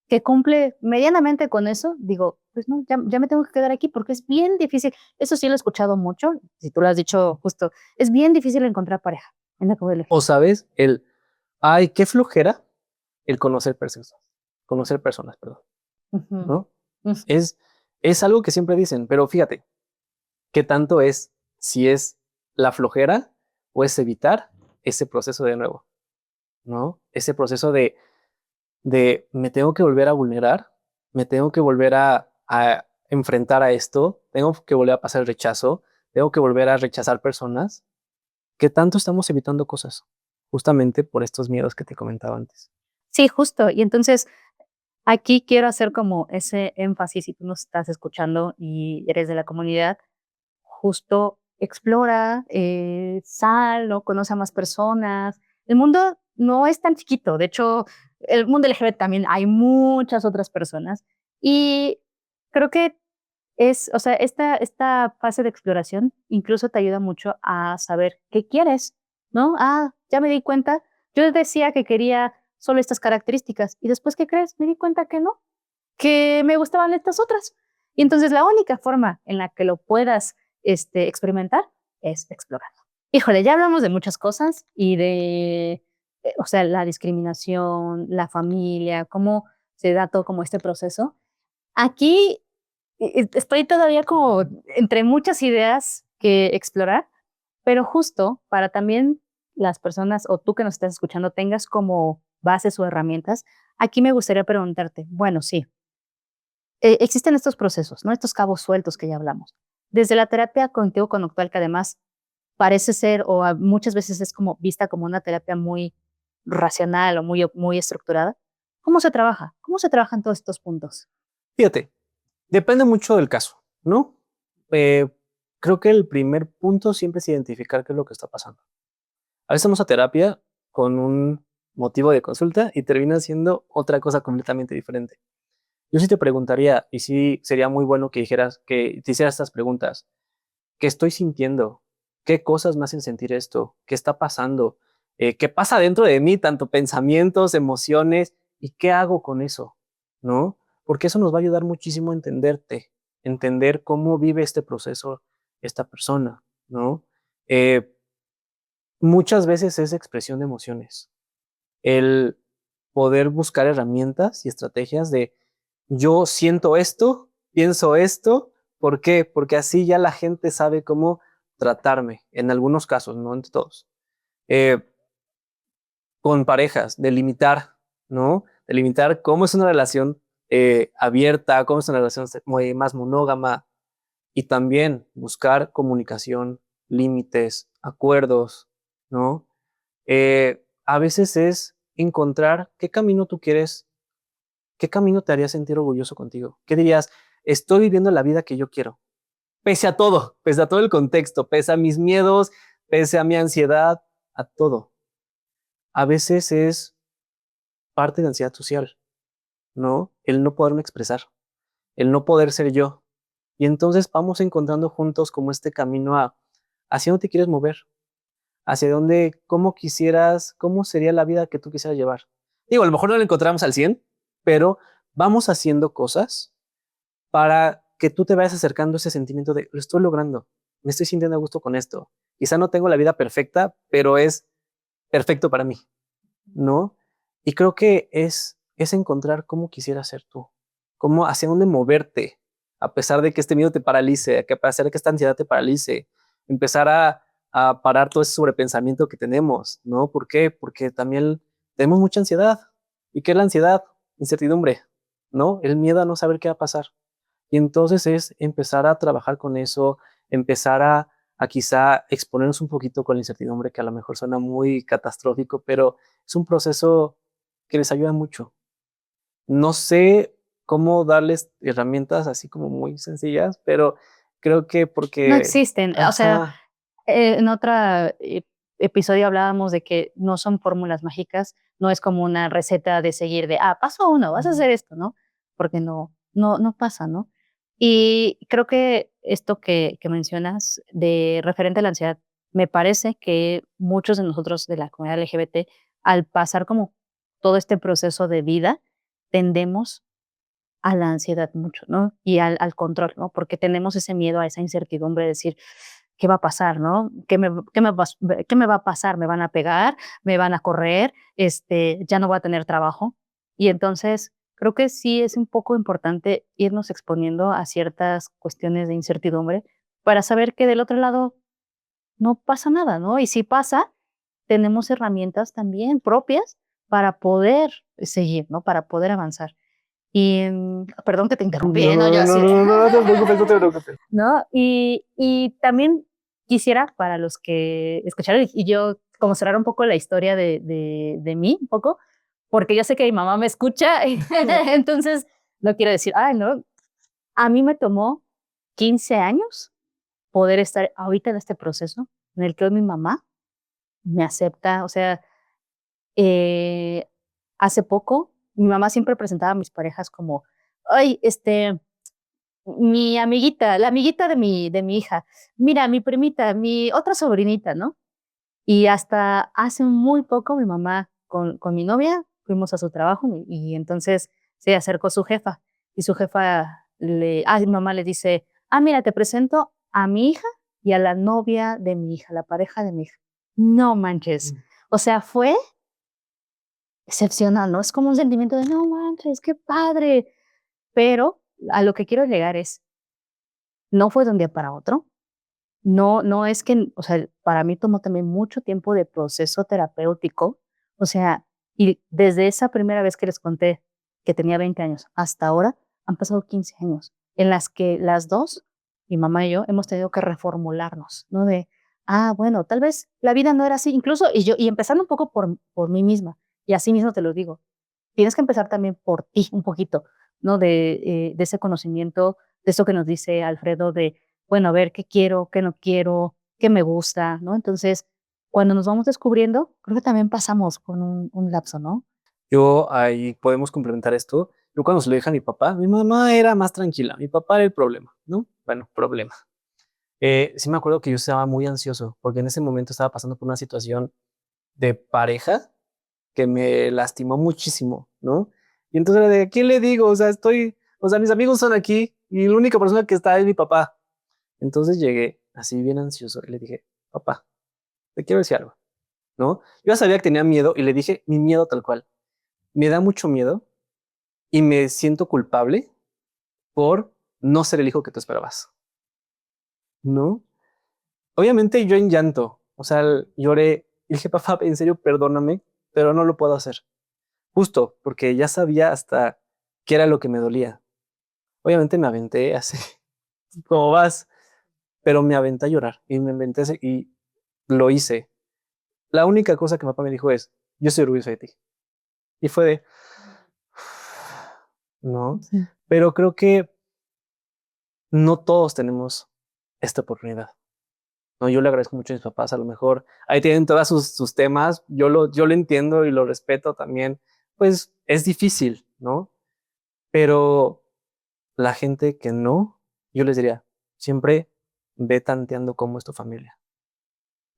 que cumple medianamente con eso, digo, pues no, ya me tengo que quedar aquí porque es bien difícil. Eso sí lo he escuchado mucho, si tú lo has dicho justo, es bien difícil encontrar pareja en la comunidad O LGBT. sabes, ay, qué flojera el conocer personas, perdón, Ujú, ¿no? ujú. Es, es algo que siempre dicen, pero fíjate, ¿qué tanto es si es la flojera o es evitar ese proceso de nuevo, ¿no? Ese proceso de me tengo que volver a vulnerar, me tengo que volver a enfrentar a esto, tengo que volver a pasar el rechazo, tengo que volver a rechazar personas. ¿Qué tanto estamos evitando cosas? Justamente por estos miedos que te comentaba antes. Sí, justo. Y entonces aquí quiero hacer como ese énfasis, si tú nos estás escuchando y eres de la comunidad, justo explora, sal, ¿no? Conoce a más personas. El mundo no es tan chiquito. De hecho, el mundo LGBT también hay muchas otras personas. Y creo que o sea, esta fase de exploración incluso te ayuda mucho a saber qué quieres, ¿no? Ah, ya me di cuenta Yo decía que quería solo estas características y después, ¿qué crees? Me di cuenta que no, que me gustaban estas otras. Y entonces la única forma en la que lo puedas experimentar es explorando. Híjole, ya hablamos de muchas cosas y de, o sea, la discriminación, la familia, cómo se da todo como este proceso. Aquí estoy todavía como entre muchas ideas que explorar, pero justo para también las personas o tú que nos estás escuchando tengas como bases o herramientas, aquí me gustaría preguntarte, bueno, sí, existen estos procesos, ¿no? Estos cabos sueltos que ya hablamos. Desde la terapia cognitivo-conductual, que además parece ser o muchas veces es como vista como una terapia muy racional o muy estructurada. ¿Cómo se trabaja? ¿Cómo se trabajan todos estos puntos? Fíjate, depende mucho del caso, ¿no? Eh, Creo que el primer punto siempre es identificar qué es lo que está pasando. A veces vamos a terapia con un motivo de consulta y termina siendo otra cosa completamente diferente. Yo sí te preguntaría, y sí sería muy bueno que dijeras, que te hicieras estas preguntas. ¿Qué estoy sintiendo? ¿Qué cosas me hacen sentir esto? ¿Qué está pasando? ¿Qué pasa dentro de mí? Tanto pensamientos, emociones, ¿y qué hago con eso? ¿No? Porque eso nos va a ayudar muchísimo a entenderte, entender cómo vive este proceso esta persona, ¿no? Eh, Muchas veces es expresión de emociones. El poder buscar herramientas y estrategias de yo siento esto, pienso esto, ¿por qué? Porque así ya la gente sabe cómo tratarme, en algunos casos, no en todos. Eh, con parejas, delimitar, ¿no? Delimitar cómo es una relación abierta, cómo es una relación más monógama y también buscar comunicación, límites, acuerdos, ¿no? A veces es encontrar qué camino tú quieres, qué camino te haría sentir orgulloso contigo. ¿Qué dirías? Estoy viviendo la vida que yo quiero, pese a todo el contexto, pese a mis miedos, pese a mi ansiedad, a todo. A veces es parte de ansiedad social, ¿no? El no poderme expresar, el no poder ser yo. Y entonces vamos encontrando juntos como este camino a hacia dónde te quieres mover, hacia dónde, cómo quisieras, cómo sería la vida que tú quisieras llevar. Digo, a lo mejor no lo encontramos al 100, pero vamos haciendo cosas para que tú te vayas acercando a ese sentimiento de lo estoy logrando, me estoy sintiendo a gusto con esto. Quizá no tengo la vida perfecta, pero es perfecto para mí, ¿no? Y creo que es encontrar cómo quisieras ser tú, cómo, hacia dónde moverte, a pesar de que este miedo te paralice, a pesar de que esta ansiedad te paralice, empezar a parar todo ese sobrepensamiento que tenemos, ¿no? ¿Por qué? Porque también tenemos mucha ansiedad. ¿Y qué es la ansiedad? Incertidumbre, ¿no? El miedo a no saber qué va a pasar. Y entonces es empezar a trabajar con eso, empezar a quizá exponernos un poquito con la incertidumbre, que a lo mejor suena muy catastrófico, pero es un proceso que les ayuda mucho. No sé cómo darles herramientas así como muy sencillas, pero creo que No porque, existen, o sea, ajá, en otro episodio hablábamos de que no son fórmulas mágicas, no es como una receta de seguir de, paso uno, vas a hacer esto, ¿no? Porque no pasa, ¿no? Y creo que esto que mencionas de referente a la ansiedad, me parece que muchos de nosotros de la comunidad LGBT, al pasar como todo este proceso de vida, tendemos a la ansiedad mucho, ¿no? Y al control, ¿no? Porque tenemos ese miedo a esa incertidumbre de decir, ¿qué va a pasar, no? ¿Qué me va a pasar? ¿Me van a pegar? ¿Me van a correr? Ya no voy a tener trabajo. Y entonces, creo que sí es un poco importante irnos exponiendo a ciertas cuestiones de incertidumbre para saber que del otro lado no pasa nada, ¿no? Y si pasa, tenemos herramientas también propias para poder seguir, ¿no? Para poder avanzar. Y, perdón que te interrumpí, no, ¿eh? No, yo no, no, así de no, no, no te preocupes, no te preocupes. ¿no? Y también quisiera, para los que escucharon, y yo como cerrar un poco la historia de mí, un poco, porque yo sé que mi mamá me escucha, entonces no quiero decir, ay, no, a mí me tomó 15 años poder estar ahorita en este proceso en el que hoy mi mamá me acepta, o sea, eh, hace poco mi mamá siempre presentaba a mis parejas como, ay, mi amiguita, la amiguita de mi hija, mira, mi primita, mi otra sobrinita, ¿no? Y hasta hace muy poco mi mamá con mi novia fuimos a su trabajo y entonces se acercó su jefa y su jefa mi mamá le dice, mira, te presento a mi hija y a la novia de mi hija, la pareja de mi hija. No manches. O sea, fue excepcional, ¿no? Es como un sentimiento de, no manches, qué padre. Pero a lo que quiero llegar es, no fue de un día para otro. No es que, o sea, para mí tomó también mucho tiempo de proceso terapéutico, o sea, y desde esa primera vez que les conté que tenía 20 años hasta ahora, han pasado 15 años, en las que las 2, mi mamá y yo, hemos tenido que reformularnos, ¿no? De, bueno, tal vez la vida no era así, incluso, y empezando un poco por mí misma, y así mismo te lo digo, tienes que empezar también por ti un poquito, ¿no? De ese conocimiento, de eso que nos dice Alfredo, de, bueno, a ver, ¿qué quiero, qué no quiero, qué me gusta, ¿no? Entonces, cuando nos vamos descubriendo, creo que también pasamos con un lapso, ¿no? Yo ahí podemos complementar esto. Yo cuando se lo dije a mi mamá era más tranquila, mi papá era el problema, ¿no? Bueno, problema. Sí me acuerdo que yo estaba muy ansioso porque en ese momento estaba pasando por una situación de pareja que me lastimó muchísimo, ¿no? Y entonces era de, ¿quién le digo? O sea, mis amigos son aquí y la única persona que está es mi papá. Entonces llegué así bien ansioso y le dije, papá, te quiero decir algo, ¿no? Yo ya sabía que tenía miedo y le dije mi miedo tal cual. Me da mucho miedo y me siento culpable por no ser el hijo que tú esperabas, ¿no? Obviamente yo en llanto, o sea, lloré y dije, papá, en serio, perdóname, pero no lo puedo hacer. Justo porque ya sabía hasta qué era lo que me dolía. Obviamente me aventé así, como vas, pero me aventé a llorar y y lo hice. La única cosa que mi papá me dijo es, yo estoy orgulloso de ti. Y fue de, no, Sí. pero creo que no todos tenemos esta oportunidad. No, yo le agradezco mucho a mis papás, a lo mejor ahí tienen todos sus temas, yo lo entiendo y lo respeto también, pues es difícil, ¿no? Pero la gente que no, yo les diría, siempre ve tanteando cómo es tu familia,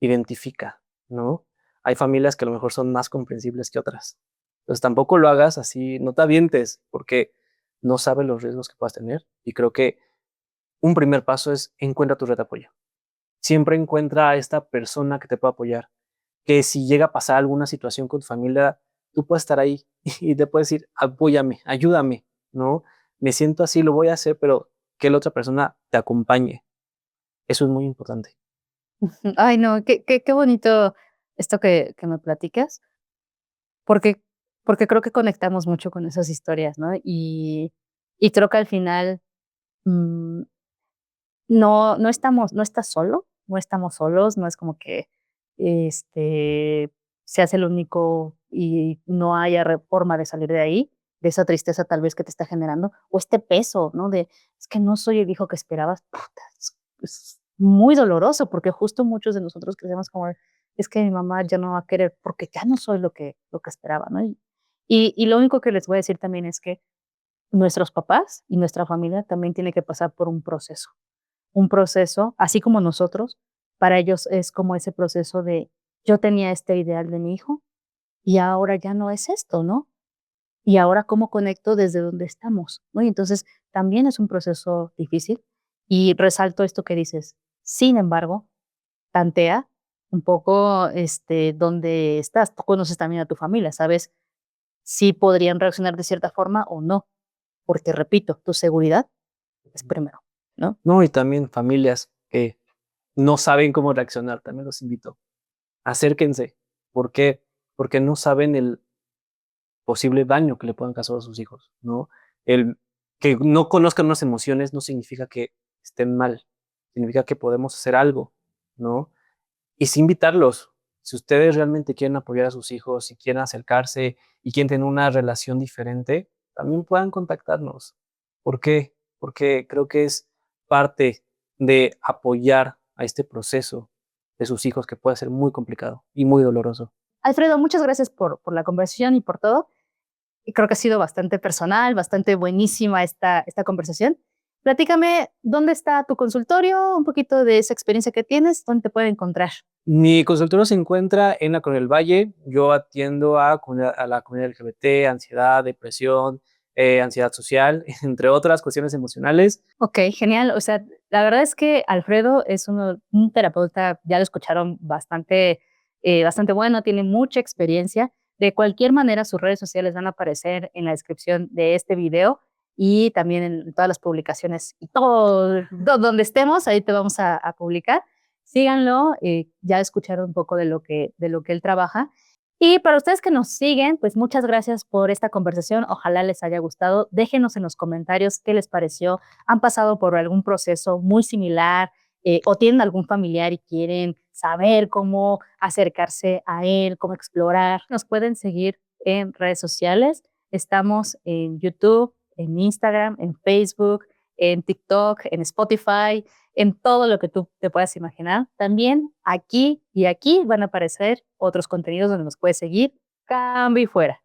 identifica, ¿no? Hay familias que a lo mejor son más comprensibles que otras. Entonces tampoco lo hagas así, no te avientes, porque no sabes los riesgos que puedas tener. Y creo que un primer paso es encuentra tu red de apoyo. Siempre encuentra a esta persona que te pueda apoyar, que si llega a pasar alguna situación con tu familia, tú puedes estar ahí y te puedes decir, apóyame, ayúdame, ¿no? Me siento así, lo voy a hacer, pero que la otra persona te acompañe. Eso es muy importante. Ay, no, qué bonito esto que me platicas, porque, porque creo que conectamos mucho con esas historias, ¿no? Y creo que al final mm, no estás solo, no estamos solos, no es como que, seas el único y no haya forma de salir de ahí, de esa tristeza tal vez que te está generando, o este peso, ¿no? De, es que no soy el hijo que esperabas. Puta, es muy doloroso porque justo muchos de nosotros crecemos como, es que mi mamá ya no va a querer porque ya no soy lo que esperaba, ¿no? Y lo único que les voy a decir también es que nuestros papás y nuestra familia también tiene que pasar por un proceso, así como nosotros, para ellos es como ese proceso de yo tenía este ideal de mi hijo y ahora ya no es esto, ¿no? Y ahora cómo conecto desde donde estamos, ¿no? Y entonces también es un proceso difícil y resalto esto que dices. Sin embargo, tantea un poco dónde estás. Tú conoces también a tu familia, sabes si podrían reaccionar de cierta forma o no, porque repito, tu seguridad es primero, ¿no? No, y también familias que no saben cómo reaccionar, también los invito. Acérquense. ¿Por qué? Porque no saben el posible daño que le puedan causar a sus hijos, ¿no? El que no conozcan unas emociones no significa que estén mal, significa que podemos hacer algo, ¿no? Y sí invitarlos. Si ustedes realmente quieren apoyar a sus hijos, si quieren acercarse y quieren tener una relación diferente, también puedan contactarnos. ¿Por qué? Porque creo que es parte de apoyar a este proceso de sus hijos que puede ser muy complicado y muy doloroso. Alfredo, muchas gracias por la conversación y por todo. Y creo que ha sido bastante personal, bastante buenísima esta conversación. Platícame, ¿dónde está tu consultorio? Un poquito de esa experiencia que tienes, ¿dónde te pueden encontrar? Mi consultorio se encuentra en la Colonia del Valle. Yo atiendo a la comunidad LGBT, ansiedad, depresión, ansiedad social, entre otras cuestiones emocionales. Ok, genial. O sea, la verdad es que Alfredo es un terapeuta, ya lo escucharon, bastante bueno, tiene mucha experiencia. De cualquier manera, sus redes sociales van a aparecer en la descripción de este video y también en todas las publicaciones y todo, donde estemos, ahí te vamos a publicar. Síganlo, ya escucharon un poco de lo que él trabaja. Y para ustedes que nos siguen, pues muchas gracias por esta conversación. Ojalá les haya gustado. Déjenos en los comentarios qué les pareció. ¿Han pasado por algún proceso muy similar o tienen algún familiar y quieren saber cómo acercarse a él, cómo explorar? Nos pueden seguir en redes sociales. Estamos en YouTube, en Instagram, en Facebook, en TikTok, en Spotify, en todo lo que tú te puedas imaginar. También aquí y aquí van a aparecer otros contenidos donde nos puedes seguir. Cambio y fuera.